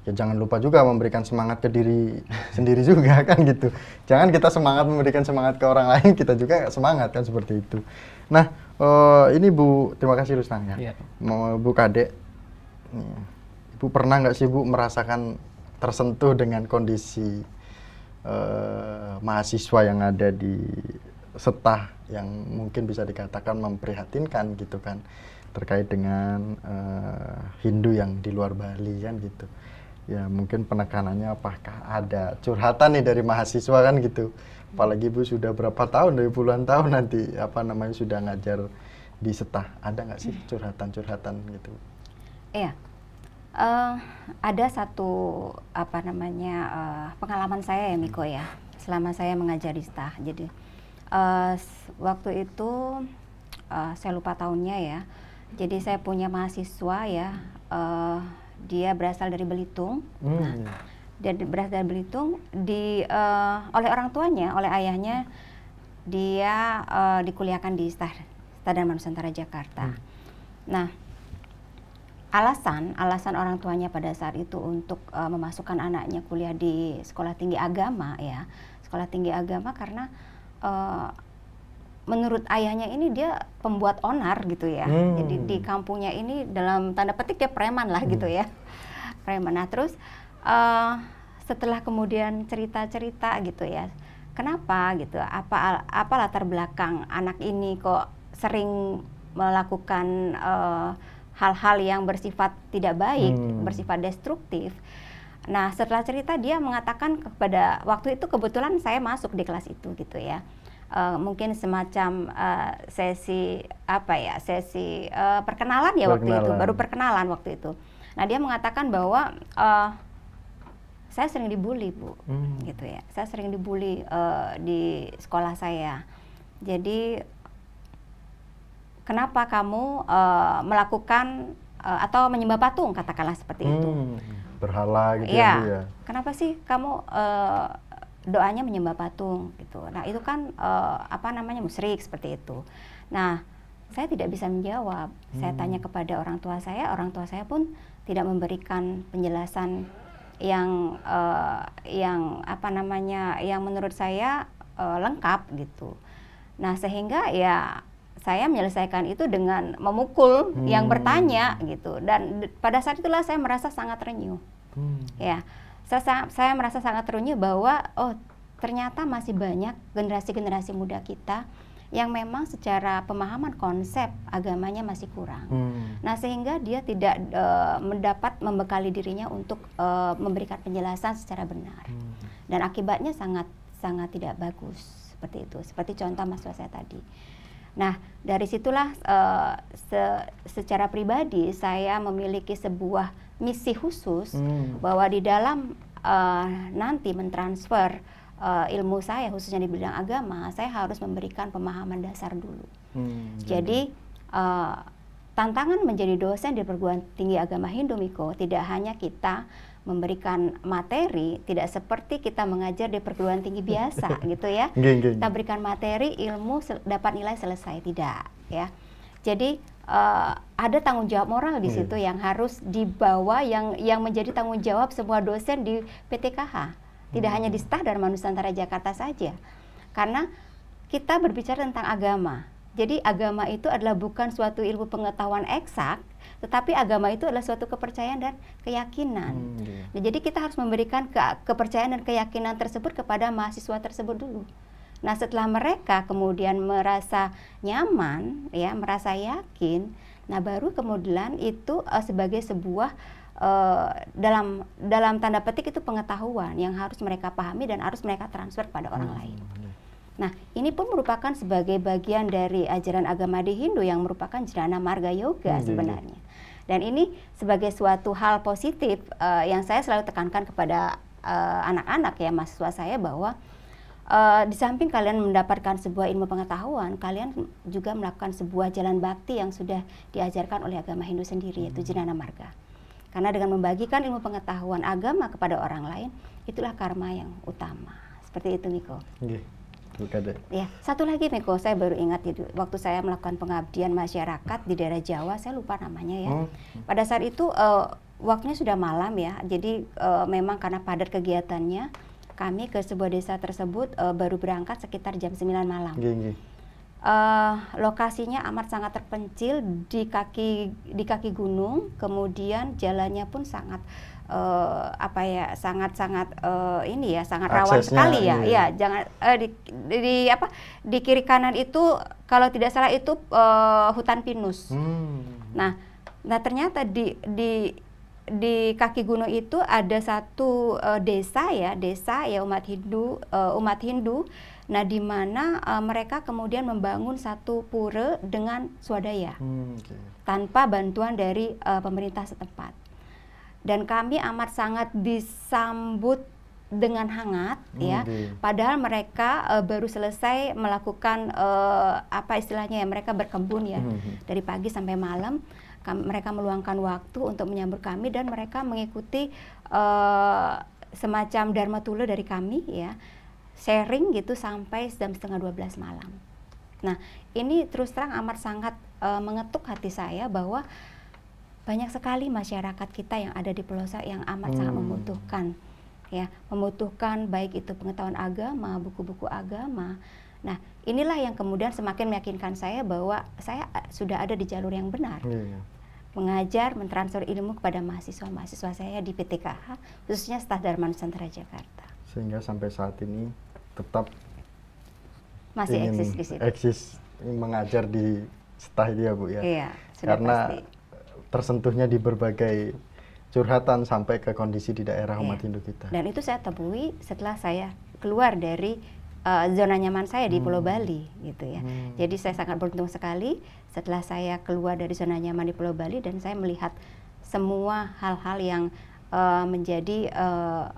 Ya jangan lupa juga memberikan semangat ke diri sendiri juga kan gitu. Jangan kita semangat memberikan semangat ke orang lain, kita juga semangat kan seperti itu. Nah, ini Bu, terima kasih Rustang ya. Bu Kadek, Ibu pernah nggak sih Bu merasakan tersentuh dengan kondisi mahasiswa yang ada di Setah yang mungkin bisa dikatakan memprihatinkan gitu kan, terkait dengan Hindu yang di luar Bali kan gitu. Ya mungkin penekanannya apakah ada curhatan nih dari mahasiswa kan gitu. Apalagi Bu sudah berapa tahun, dari puluhan tahun nanti sudah ngajar di Setah. Ada nggak sih curhatan-curhatan gitu? Iya. Ada satu pengalaman saya ya Miko ya, selama saya mengajar di Setah. Jadi waktu itu saya lupa tahunnya ya. Jadi saya punya mahasiswa ya, dia berasal dari Belitung. Dia berasal dari Belitung, oleh orang tuanya, oleh ayahnya, dia dikuliahkan di Setah Dharma Nusantara Jakarta. Nah, alasan orang tuanya pada saat itu untuk memasukkan anaknya kuliah di sekolah tinggi agama ya, sekolah tinggi agama karena menurut ayahnya ini dia pembuat onar gitu ya. Jadi di kampungnya ini dalam tanda petik dia preman lah gitu ya. preman. Nah terus setelah kemudian cerita-cerita gitu ya, kenapa gitu, apa latar belakang anak ini kok sering melakukan hal-hal yang bersifat tidak baik, bersifat destruktif. Nah setelah cerita dia mengatakan kepada, waktu itu kebetulan saya masuk di kelas itu gitu ya, mungkin semacam sesi perkenalan ya, waktu itu baru perkenalan waktu itu. Nah dia mengatakan bahwa saya sering dibully Bu, gitu ya, saya sering dibully di sekolah saya. Jadi kenapa kamu melakukan atau menyembah patung, katakanlah seperti itu. Berhala gitu ya. Kenapa sih kamu doanya menyembah patung gitu. Nah, itu kan musyrik seperti itu. Nah, saya tidak bisa menjawab. Saya tanya kepada orang tua saya pun tidak memberikan penjelasan yang menurut saya lengkap gitu. Nah, sehingga ya saya menyelesaikan itu dengan memukul yang bertanya gitu, dan pada saat itulah saya merasa sangat renyuh. Ya, saya merasa sangat renyuh bahwa ternyata masih banyak generasi-generasi muda kita yang memang secara pemahaman konsep agamanya masih kurang. Nah, sehingga dia tidak mendapat membekali dirinya untuk memberikan penjelasan secara benar. Dan akibatnya sangat tidak bagus seperti itu. Seperti contoh mahasiswa saya tadi. Nah, dari situlah secara pribadi saya memiliki sebuah misi khusus bahwa di dalam nanti mentransfer ilmu saya khususnya di bidang agama, saya harus memberikan pemahaman dasar dulu. Jadi tantangan menjadi dosen di perguruan tinggi agama Hindu, Miko, tidak hanya kita memberikan materi, tidak seperti kita mengajar di perguruan tinggi biasa gitu ya. Kita berikan materi, ilmu dapat nilai selesai, tidak ya. Jadi ada tanggung jawab moral di situ yang harus dibawa, yang menjadi tanggung jawab semua dosen di PTKH. Tidak hanya di STAH Dharma Nusantara Jakarta saja. Karena kita berbicara tentang agama. Jadi agama itu adalah bukan suatu ilmu pengetahuan eksak, tetapi agama itu adalah suatu kepercayaan dan keyakinan. Nah, jadi kita harus memberikan kepercayaan dan keyakinan tersebut kepada mahasiswa tersebut dulu. Nah, setelah mereka kemudian merasa nyaman, ya, merasa yakin, nah baru kemudian itu sebagai sebuah dalam tanda petik itu pengetahuan yang harus mereka pahami dan harus mereka transfer kepada orang lain. Nah, ini pun merupakan sebagai bagian dari ajaran agama di Hindu yang merupakan Jnana Marga Yoga sebenarnya. Dan ini sebagai suatu hal positif yang saya selalu tekankan kepada anak-anak ya, mahasiswa saya, bahwa di samping kalian mendapatkan sebuah ilmu pengetahuan, kalian juga melakukan sebuah jalan bakti yang sudah diajarkan oleh agama Hindu sendiri, yaitu Jnana Marga. Karena dengan membagikan ilmu pengetahuan agama kepada orang lain, itulah karma yang utama. Seperti itu, Miko. Ya, satu lagi, Miko, saya baru ingat waktu saya melakukan pengabdian masyarakat di daerah Jawa, saya lupa namanya ya. Pada saat itu waktunya sudah malam ya, jadi memang karena padat kegiatannya, kami ke sebuah desa tersebut baru berangkat sekitar jam 9 malam. Lokasinya amat sangat terpencil di kaki gunung, kemudian jalannya pun sangat sangat rawan sekali ya. Ya, jangan di kiri kanan itu kalau tidak salah itu hutan pinus. Nah ternyata di kaki gunung itu ada satu desa umat Hindu. Nah, di mana mereka kemudian membangun satu pura dengan swadaya tanpa bantuan dari pemerintah setempat. Dan kami amat sangat disambut dengan hangat ya. Padahal mereka baru selesai melakukan mereka berkebun ya dari pagi sampai malam. Mereka meluangkan waktu untuk menyambut kami dan mereka mengikuti semacam dharma tula dari kami ya, sharing gitu sampai jam 11:30 malam. Nah, ini terus terang amat sangat mengetuk hati saya bahwa banyak sekali masyarakat kita yang ada di pelosok yang amat sangat membutuhkan baik itu pengetahuan agama, buku-buku agama. Nah, inilah yang kemudian semakin meyakinkan saya bahwa saya sudah ada di jalur yang benar. mengajar, mentransfer ilmu kepada mahasiswa-mahasiswa saya di PTKH, khususnya staf Dharma Nusantara Jakarta. Sehingga sampai saat ini tetap masih eksis di situ. Eksis mengajar di staf itu ya Bu ya. Iya, sudah karena pasti. Tersentuhnya di berbagai curhatan sampai ke kondisi di daerah umat Hindu kita. Dan itu saya temui setelah saya keluar dari zona nyaman saya di Pulau Bali gitu ya. Jadi saya sangat beruntung sekali setelah saya keluar dari zona nyaman di Pulau Bali dan saya melihat semua hal-hal yang menjadi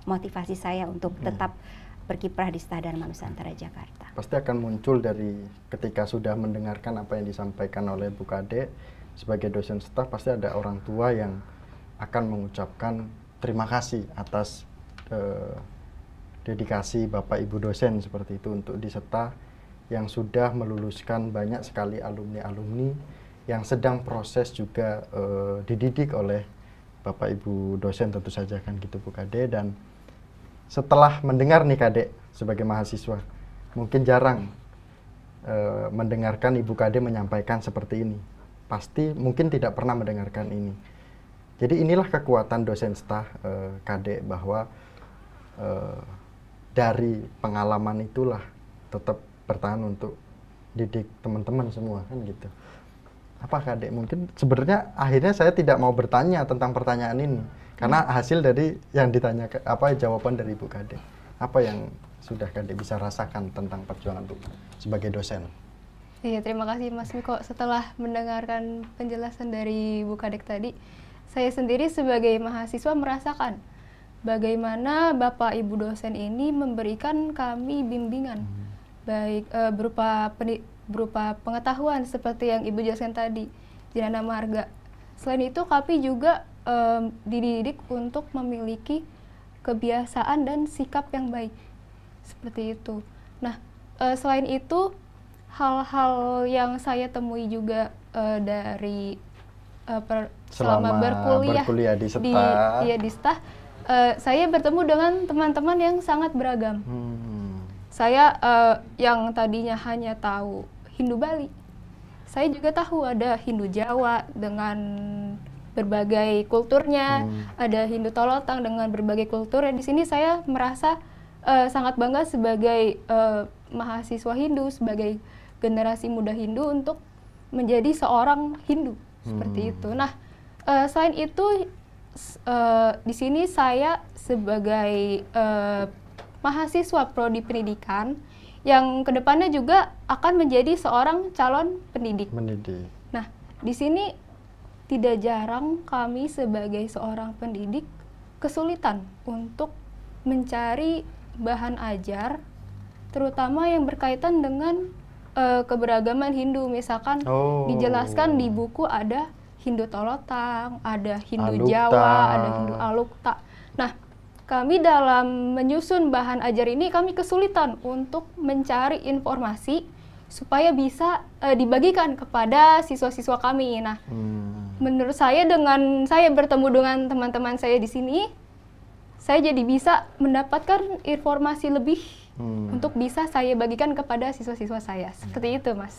motivasi saya untuk tetap berkiprah di Staf Dharma Nusantara Jakarta. Pasti akan muncul dari ketika sudah mendengarkan apa yang disampaikan oleh Bu Kade sebagai dosen staf, pasti ada orang tua yang akan mengucapkan terima kasih atas dedikasi Bapak Ibu dosen seperti itu untuk di Seta yang sudah meluluskan banyak sekali alumni-alumni yang sedang proses juga dididik oleh Bapak Ibu dosen tentu saja kan gitu Bu Kade. Dan setelah mendengar nih Kade sebagai mahasiswa, mungkin jarang mendengarkan Ibu Kade menyampaikan seperti ini. Pasti mungkin tidak pernah mendengarkan ini. Jadi inilah kekuatan dosen staf Kade bahwa dari pengalaman itulah tetap bertahan untuk didik teman-teman semua kan gitu. Apa Kade? Mungkin sebenarnya akhirnya saya tidak mau bertanya tentang pertanyaan ini karena hasil dari yang ditanya jawaban dari Ibu Kade. Apa yang sudah Kade bisa rasakan tentang perjuangan Bu sebagai dosen? Iya, terima kasih Mas Miko. Setelah mendengarkan penjelasan dari Bu Kadek tadi, saya sendiri sebagai mahasiswa merasakan bagaimana Bapak Ibu dosen ini memberikan kami bimbingan, baik berupa pengetahuan seperti yang Ibu jelaskan tadi, Jnana Marga. Selain itu, kami juga dididik untuk memiliki kebiasaan dan sikap yang baik, seperti itu. Nah, selain itu, hal-hal yang saya temui juga dari selama berkuliah di Staf, saya bertemu dengan teman-teman yang sangat beragam. Saya yang tadinya hanya tahu Hindu Bali, saya juga tahu ada Hindu Jawa dengan berbagai kulturnya, ada Hindu Tolotang dengan berbagai kultur. Di sini saya merasa sangat bangga sebagai mahasiswa Hindu, sebagai generasi muda Hindu untuk menjadi seorang Hindu seperti itu. Nah, selain itu di sini saya sebagai mahasiswa prodi pendidikan yang kedepannya juga akan menjadi seorang calon pendidik. Nah, di sini tidak jarang kami sebagai seorang pendidik kesulitan untuk mencari bahan ajar, terutama yang berkaitan dengan keberagaman Hindu. Misalkan dijelaskan di buku ada Hindu Tolotang, ada Hindu Alukta. Jawa, ada Hindu Alukta. Nah, kami dalam menyusun bahan ajar ini kami kesulitan untuk mencari informasi supaya bisa dibagikan kepada siswa-siswa kami. Nah, menurut saya dengan saya bertemu dengan teman-teman saya di sini, saya jadi bisa mendapatkan informasi lebih untuk bisa saya bagikan kepada siswa-siswa saya. Seperti itu, Mas.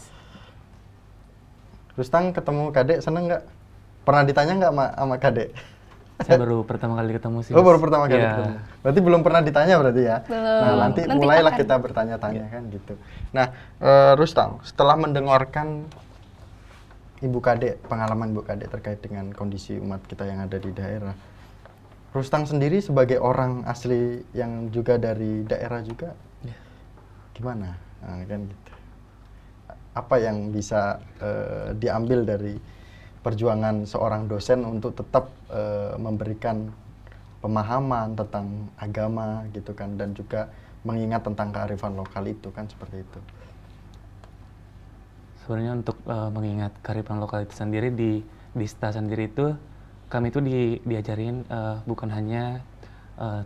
Rustang ketemu Kade seneng nggak? Pernah ditanya nggak sama Kade? Saya baru pertama kali ketemu sih. Oh, baru pertama kali ketemu. Berarti belum pernah ditanya berarti ya? Belum. Nah, nanti mulailah akan kita bertanya-tanya kan gitu. Nah, Rustang, setelah mendengarkan Ibu Kade, pengalaman Ibu Kade terkait dengan kondisi umat kita yang ada di daerah, Rustang sendiri sebagai orang asli yang juga dari daerah juga, gimana? Nah, kan gitu. Apa yang bisa diambil dari perjuangan seorang dosen untuk tetap memberikan pemahaman tentang agama gitu kan, dan juga mengingat tentang kearifan lokal itu kan, seperti itu. Sebenarnya untuk mengingat kearifan lokal itu sendiri di STA sendiri itu kami itu diajarin bukan hanya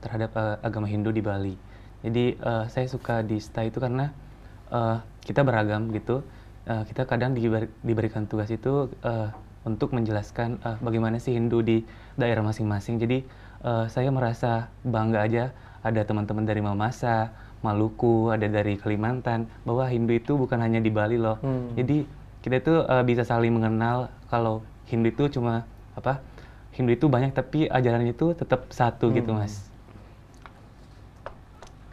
terhadap agama Hindu di Bali. Jadi saya suka di STA itu karena kita beragam gitu. Kita kadang diberikan tugas itu untuk menjelaskan bagaimana sih Hindu di daerah masing-masing. Jadi saya merasa bangga aja ada teman-teman dari Mamasa, Maluku, ada dari Kalimantan, bahwa Hindu itu bukan hanya di Bali loh. Jadi kita itu bisa saling mengenal kalau Hindu itu cuma Hindu itu banyak tapi ajarannya itu tetap satu gitu Mas.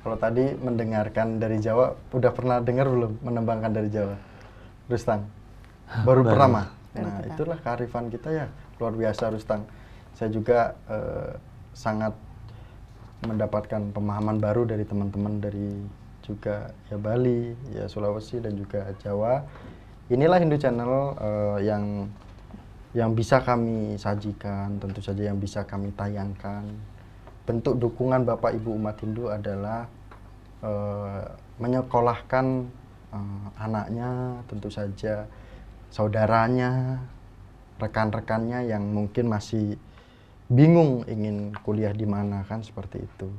Kalau tadi mendengarkan dari Jawa, udah pernah dengar belum menembangkan dari Jawa? Rustang? Baru pertama? Nah itulah kearifan kita ya, luar biasa Rustang. Saya juga sangat mendapatkan pemahaman baru dari teman-teman dari juga ya Bali, ya Sulawesi dan juga Jawa. Inilah Hindu Channel yang bisa kami sajikan, tentu saja yang bisa kami tayangkan. Bentuk dukungan Bapak Ibu umat Hindu adalah menyekolahkan anaknya, tentu saja saudaranya, rekan-rekannya yang mungkin masih bingung ingin kuliah di mana, kan seperti itu.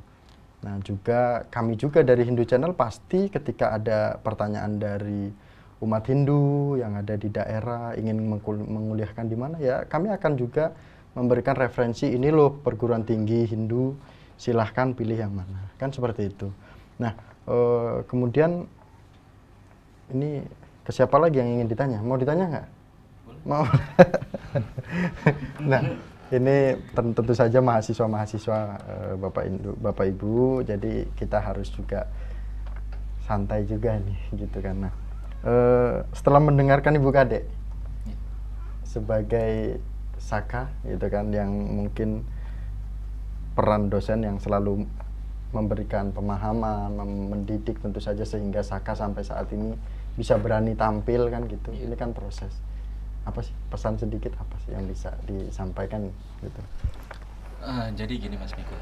Nah juga kami juga dari Hindu Channel pasti ketika ada pertanyaan dari umat Hindu yang ada di daerah ingin menguliahkan di mana, ya kami akan juga memberikan referensi, ini loh perguruan tinggi Hindu, silahkan pilih yang mana, kan seperti itu. Nah kemudian ini ke siapa lagi yang ingin ditanya? Mau ditanya nggak? Mau. Nah ini tentu saja mahasiswa-mahasiswa Bapak Ibu, jadi kita harus juga santai juga nih gitu kan. Nah setelah mendengarkan Ibu Kadek sebagai Saka gitu kan, yang mungkin peran dosen yang selalu memberikan pemahaman, mendidik tentu saja sehingga Saka sampai saat ini bisa berani tampil kan gitu. Ini kan proses. Apa sih pesan sedikit apa sih yang bisa disampaikan gitu? Jadi gini Mas Miko,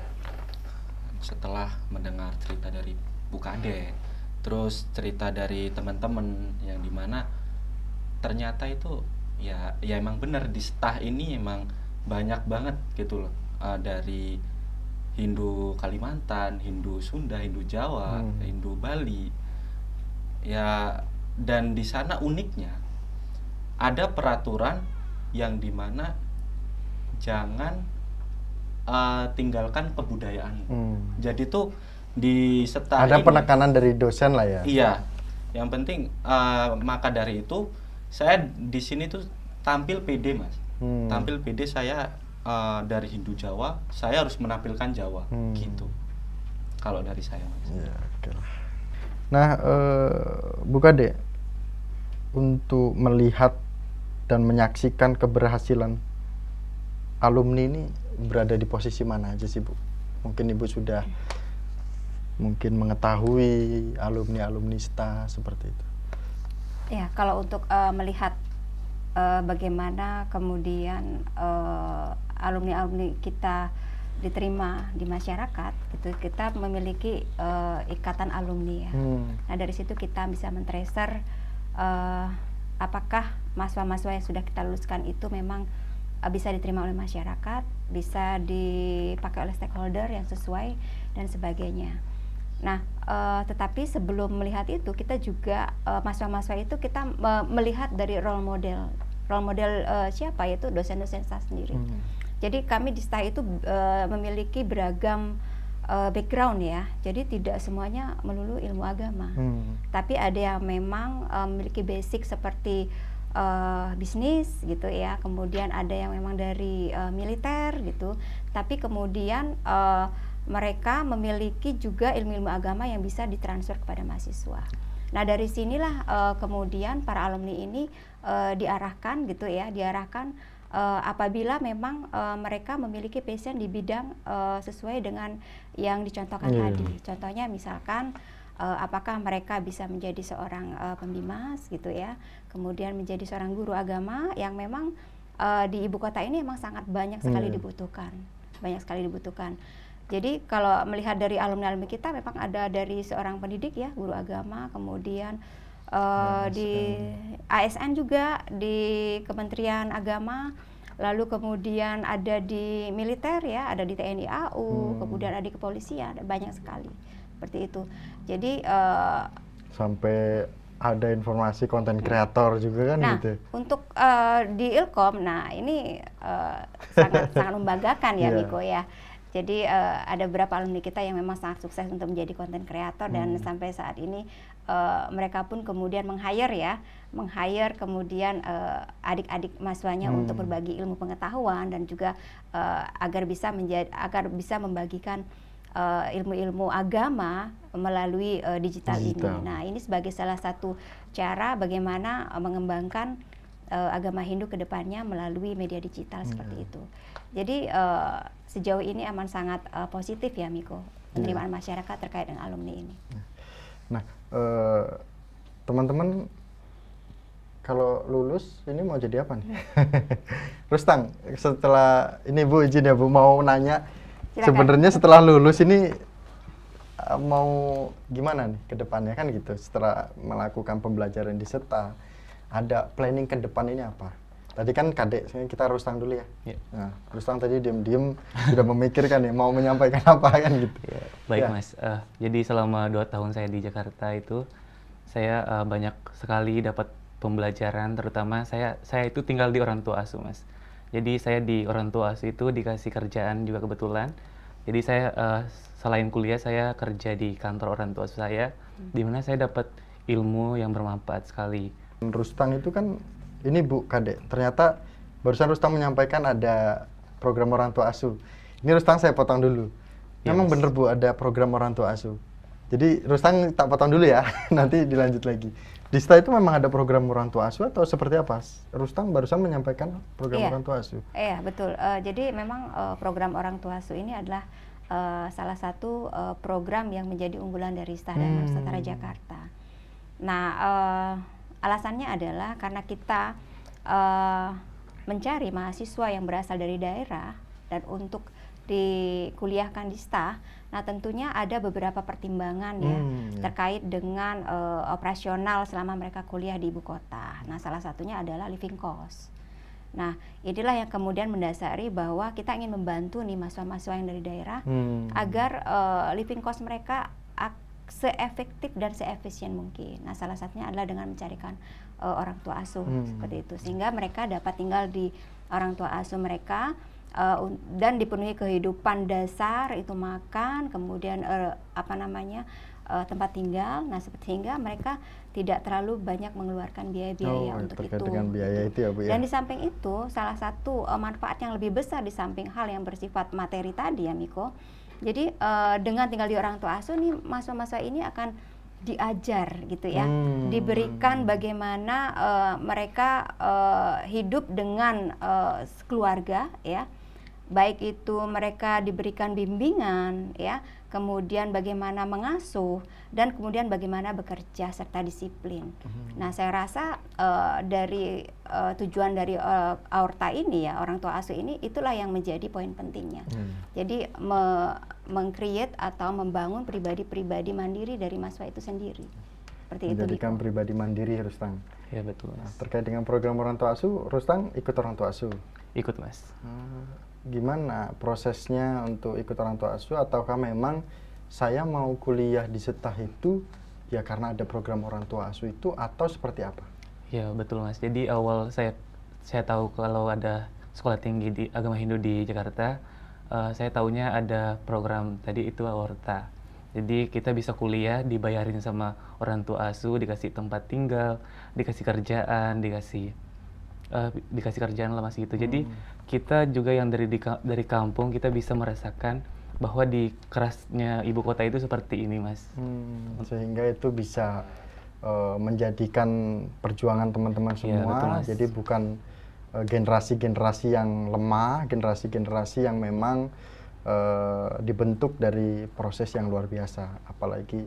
setelah mendengar cerita dari Bu Kadek, terus cerita dari teman-teman yang dimana ternyata itu ya emang benar di Stah ini emang banyak banget gitu loh, dari Hindu Kalimantan, Hindu Sunda, Hindu Jawa, Hindu Bali ya, dan di sana uniknya ada peraturan yang dimana jangan tinggalkan kebudayaan. Jadi tuh di Stah ada ini, penekanan dari dosen lah ya. Iya, yang penting maka dari itu saya di sini tuh tampil pede Mas, tampil pede saya dari Hindu Jawa, saya harus menampilkan Jawa gitu. Kalau dari saya Mas. Ya, oke. Nah, Bu Kadek, untuk melihat dan menyaksikan keberhasilan alumni ini berada di posisi mana aja sih Bu? Mungkin Ibu sudah mungkin mengetahui alumni Stah seperti itu. Ya, kalau untuk melihat bagaimana kemudian alumni kita diterima di masyarakat, gitu, kita memiliki ikatan alumni ya. Nah dari situ kita bisa men-tracer apakah mahasiswa-mahasiswa yang sudah kita luluskan itu memang bisa diterima oleh masyarakat, bisa dipakai oleh stakeholder yang sesuai dan sebagainya. Nah, tetapi sebelum melihat itu, kita juga mahasiswa-mahasiswa itu kita melihat dari role model siapa, yaitu dosen-dosen Stah sendiri. Jadi kami di Stah itu memiliki beragam background ya, jadi tidak semuanya melulu ilmu agama, tapi ada yang memang memiliki basic seperti bisnis gitu ya, kemudian ada yang memang dari militer gitu, tapi kemudian mereka memiliki juga ilmu-ilmu agama yang bisa ditransfer kepada mahasiswa. Nah dari sinilah kemudian para alumni ini diarahkan gitu ya, apabila memang mereka memiliki passion di bidang sesuai dengan yang dicontohkan tadi. Contohnya misalkan apakah mereka bisa menjadi seorang pembimas gitu ya, kemudian menjadi seorang guru agama yang memang di ibu kota ini memang sangat banyak sekali dibutuhkan, Jadi kalau melihat dari alumni-alumni kita memang ada dari seorang pendidik ya, guru agama, kemudian di ASN juga, di Kementerian Agama, lalu kemudian ada di militer ya, ada di TNI AU, kemudian ada di kepolisian, banyak sekali seperti itu. Jadi sampai ada informasi konten kreator juga kan gitu. Untuk di Ilkom, nah ini sangat membanggakan ya Miko ya. Jadi ada beberapa alumni kita yang memang sangat sukses untuk menjadi konten kreator dan sampai saat ini mereka pun kemudian meng-hire kemudian adik-adik mahasiswanya untuk berbagi ilmu pengetahuan dan juga agar bisa membagikan ilmu-ilmu agama melalui digital ini. Nah, ini sebagai salah satu cara bagaimana mengembangkan agama Hindu ke depannya melalui media digital seperti itu. Jadi sejauh ini aman sangat positif ya Miko, penerimaan masyarakat terkait dengan alumni ini. Nah, teman-teman kalau lulus ini mau jadi apa nih? Rustang, setelah ini Bu izin ya Bu mau nanya, sebenarnya setelah lulus ini mau gimana nih ke depannya kan gitu, setelah melakukan pembelajaran di SETA, ada planning ke depan ini apa? Tadi kan Kadek, kita Rustang dulu ya. Nah, Rustang tadi diam-diam sudah memikirkan nih mau menyampaikan apa kan gitu. Baik Mas, jadi selama 2 tahun saya di Jakarta itu saya banyak sekali dapat pembelajaran, terutama saya itu tinggal di orang tua asuh Mas. Jadi saya di orang tua asuh itu dikasih kerjaan juga kebetulan. Jadi saya selain kuliah saya kerja di kantor orang tua asuh saya, di mana saya dapat ilmu yang bermanfaat sekali. Rustang itu kan ini Bu Kadek, ternyata barusan Rustang menyampaikan ada program orang tua asuh. Ini Rustang saya potong dulu. Memang bener Bu ada program orang tua asuh. Jadi Rustang tak potong dulu ya, nanti dilanjut lagi. Di SETA itu memang ada program orang tua asuh atau seperti apa? Rustang barusan menyampaikan program orang tua asuh. Iya betul. Jadi memang program orang tua asuh ini adalah salah satu program yang menjadi unggulan dari SETA dan Nusantara Jakarta. Nah, alasannya adalah karena kita mencari mahasiswa yang berasal dari daerah dan untuk dikuliahkan di SETA. Nah, tentunya ada beberapa pertimbangan ya terkait dengan operasional selama mereka kuliah di ibu kota. Nah, salah satunya adalah living cost. Nah, inilah yang kemudian mendasari bahwa kita ingin membantu nih mahasiswa-mahasiswa yang dari daerah agar living cost mereka seefektif dan seefisien mungkin. Nah, salah satunya adalah dengan mencarikan orang tua asuh seperti itu, sehingga mereka dapat tinggal di orang tua asuh mereka dan dipenuhi kehidupan dasar, itu makan, kemudian tempat tinggal. Nah, sehingga mereka tidak terlalu banyak mengeluarkan biaya-biaya untuk itu. Dengan biaya itu ya Bu ya. Dan di samping itu salah satu manfaat yang lebih besar di samping hal yang bersifat materi tadi ya Miko. Jadi dengan tinggal di orang tua asuh nih mahasiswa-mahasiswa ini akan diajar gitu ya, diberikan bagaimana mereka hidup dengan keluarga ya, baik itu mereka diberikan bimbingan ya, kemudian bagaimana mengasuh dan kemudian bagaimana bekerja serta disiplin. Nah, saya rasa dari tujuan dari AORTA ini ya, orang tua asuh ini, itulah yang menjadi poin pentingnya. Jadi meng-create atau membangun pribadi-pribadi mandiri dari mahasiswa itu sendiri. Seperti menjadikan itu, pribadi mandiri, Rustang. Ya betul. Nah, terkait dengan program orang tua asuh, Rustang ikut orang tua asuh? Ikut Mas. Gimana prosesnya untuk ikut orang tua asuh, ataukah memang saya mau kuliah di SETA itu ya karena ada program orang tua asuh itu, atau seperti apa? Ya betul Mas. Jadi awal saya tahu kalau ada sekolah tinggi di agama Hindu di Jakarta, saya tahunya ada program tadi itu AORTA. Jadi kita bisa kuliah dibayarin sama orang tua asuh, dikasih tempat tinggal, dikasih kerjaan, dikasih kerjaan lah Mas gitu. Jadi kita juga yang dari kampung kita bisa merasakan bahwa di kerasnya ibu kota itu seperti ini Mas. Sehingga itu bisa menjadikan perjuangan teman-teman semua. Ya, betul, Mas. Jadi bukan generasi-generasi yang lemah, generasi-generasi yang memang dibentuk dari proses yang luar biasa. Apalagi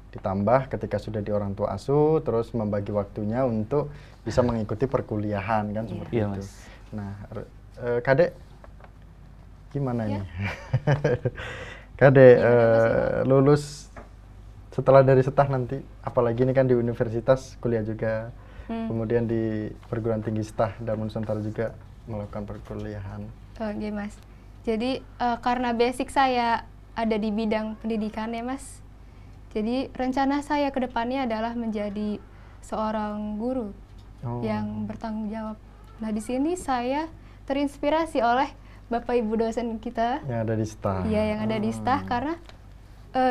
ditambah ketika sudah di orang tua asuh, terus membagi waktunya untuk bisa mengikuti perkuliahan kan seperti itu. Mas. Nah, Kadek gimana ini? Kadek lulus setelah dari SETA nanti, apalagi ini kan di universitas kuliah juga, kemudian di perguruan tinggi SETA dan Nusantara juga melakukan perkuliahan. Oke Mas, jadi karena basic saya ada di bidang pendidikan ya Mas, jadi rencana saya ke depannya adalah menjadi seorang guru yang bertanggung jawab. Nah, di sini saya terinspirasi oleh Bapak Ibu dosen kita yang ada di SETA. Iya, yang ada di SETA, karena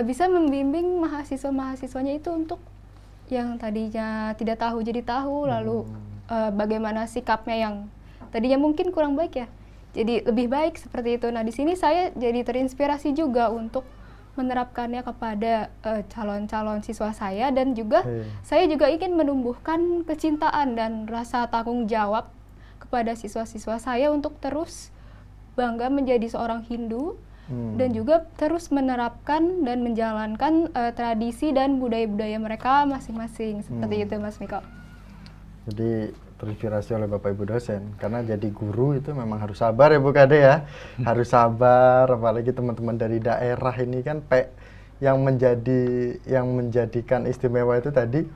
bisa membimbing mahasiswa-mahasiswanya itu untuk yang tadinya tidak tahu jadi tahu, lalu bagaimana sikapnya yang tadinya mungkin kurang baik ya, jadi lebih baik seperti itu. Nah, di sini saya jadi terinspirasi juga untuk menerapkannya kepada calon-calon siswa saya, dan juga saya juga ingin menumbuhkan kecintaan dan rasa tanggung jawab kepada siswa-siswa saya untuk terus bangga menjadi seorang Hindu, dan juga terus menerapkan dan menjalankan tradisi dan budaya-budaya mereka masing-masing. Seperti itu, Mas Miko. Jadi terinspirasi oleh Bapak Ibu dosen, karena jadi guru itu memang harus sabar ya Bu Kade ya. Harus sabar, apalagi teman-teman dari daerah ini kan yang menjadikan istimewa itu tadi,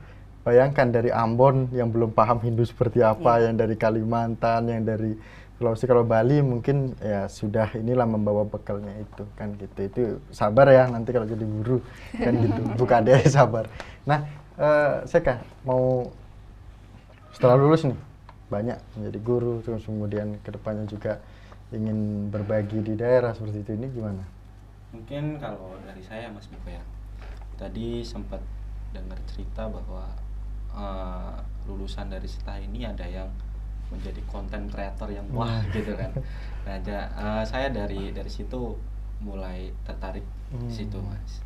bayangkan dari Ambon yang belum paham Hindu seperti apa, yang dari Kalimantan, yang dari Sulawesi, kalau Bali mungkin ya sudah inilah membawa bekalnya itu kan gitu. Itu sabar ya nanti kalau jadi guru kan gitu. Bu Kade sabar. Nah, Seka mau setelah lulus nih banyak menjadi guru, terus kemudian kedepannya juga ingin berbagi di daerah seperti itu, ini gimana? Mungkin kalau dari saya Mas Miko ya, tadi sempat dengar cerita bahwa lulusan dari STA ini ada yang menjadi konten kreator yang wah gitu kan. Nah, saya dari situ mulai tertarik di situ Mas.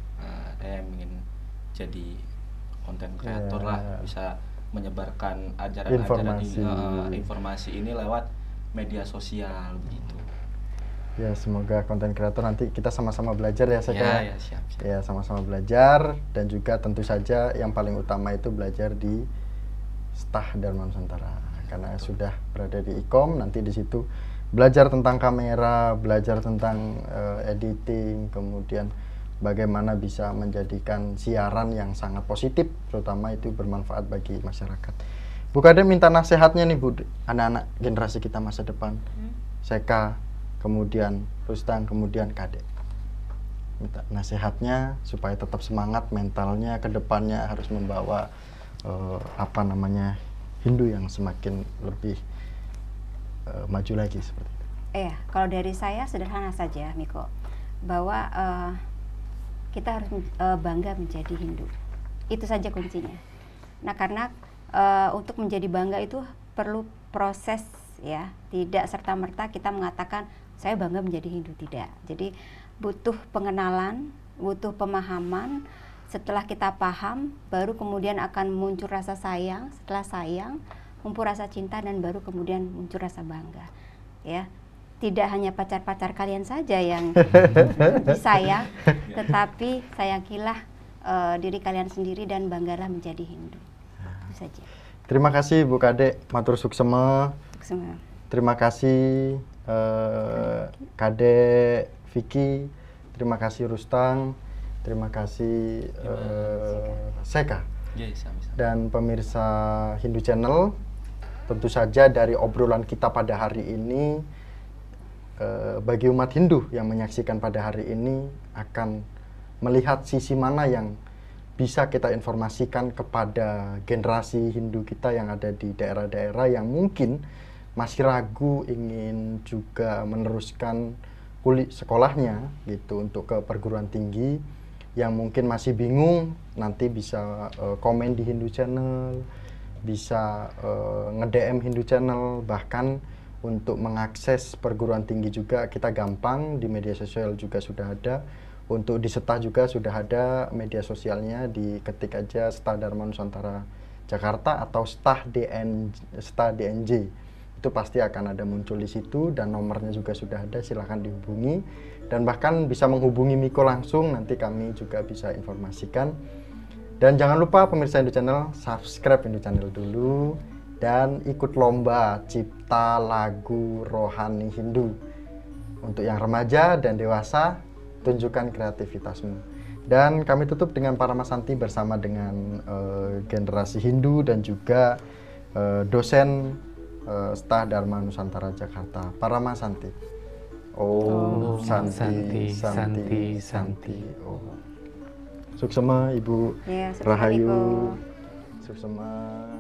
Saya ingin jadi konten kreator lah, bisa menyebarkan ajaran-ajaran informasi ini lewat media sosial begitu. Ya, semoga konten kreator nanti kita sama-sama belajar ya Seka. Ya, siap. Ya, sama-sama belajar, dan juga tentu saja yang paling utama itu belajar di STA Dharma Nusantara. Karena sudah berada di IKOM, nanti di situ belajar tentang kamera, belajar tentang editing, kemudian bagaimana bisa menjadikan siaran yang sangat positif, terutama itu bermanfaat bagi masyarakat. Bu Kade minta nasihatnya nih Bu, anak-anak generasi kita masa depan. Seka, kemudian Rustam, kemudian Kade. Minta nasihatnya supaya tetap semangat, mentalnya ke depannya harus membawa Hindu yang semakin lebih maju lagi seperti itu. Kalau dari saya sederhana saja, Miko, bahwa kita harus bangga menjadi Hindu. Itu saja kuncinya. Nah, karena untuk menjadi bangga itu perlu proses ya, tidak serta-merta kita mengatakan saya bangga menjadi Hindu, tidak. Jadi butuh pengenalan, butuh pemahaman. Setelah kita paham, baru kemudian akan muncul rasa sayang. Setelah sayang, muncul rasa cinta, dan baru kemudian muncul rasa bangga. Ya, tidak hanya pacar-pacar kalian saja yang disayang, tetapi sayangilah diri kalian sendiri dan banggalah menjadi Hindu. Itu saja. Terima kasih Bu Kade, matur suksema. Terima kasih Kade Vicky, terima kasih Rustam. Terima kasih Seka dan pemirsa Hindu Channel. Tentu saja dari obrolan kita pada hari ini, bagi umat Hindu yang menyaksikan pada hari ini akan melihat sisi mana yang bisa kita informasikan kepada generasi Hindu kita yang ada di daerah-daerah yang mungkin masih ragu ingin juga meneruskan sekolahnya gitu untuk ke perguruan tinggi, yang mungkin masih bingung. Nanti bisa komen di Hindu Channel, bisa nge-DM Hindu Channel, bahkan untuk mengakses perguruan tinggi juga kita gampang, di media sosial juga sudah ada. Untuk di STA juga sudah ada media sosialnya, diketik aja STA Dharma Nusantara Jakarta atau STA DNJ. Itu pasti akan ada muncul di situ, dan nomornya juga sudah ada, silahkan dihubungi. Dan bahkan bisa menghubungi Miko langsung, nanti kami juga bisa informasikan. Dan jangan lupa pemirsa Hindu Channel, subscribe Hindu Channel dulu, dan ikut lomba cipta lagu rohani Hindu. Untuk yang remaja dan dewasa, tunjukkan kreativitasmu. Dan kami tutup dengan Paramasanti bersama dengan generasi Hindu dan juga dosen STA Dharma Nusantara Jakarta, Paramasanti. Oh, Santi. Oh. Suksema Ibu, ya, Rahayu. Suksema.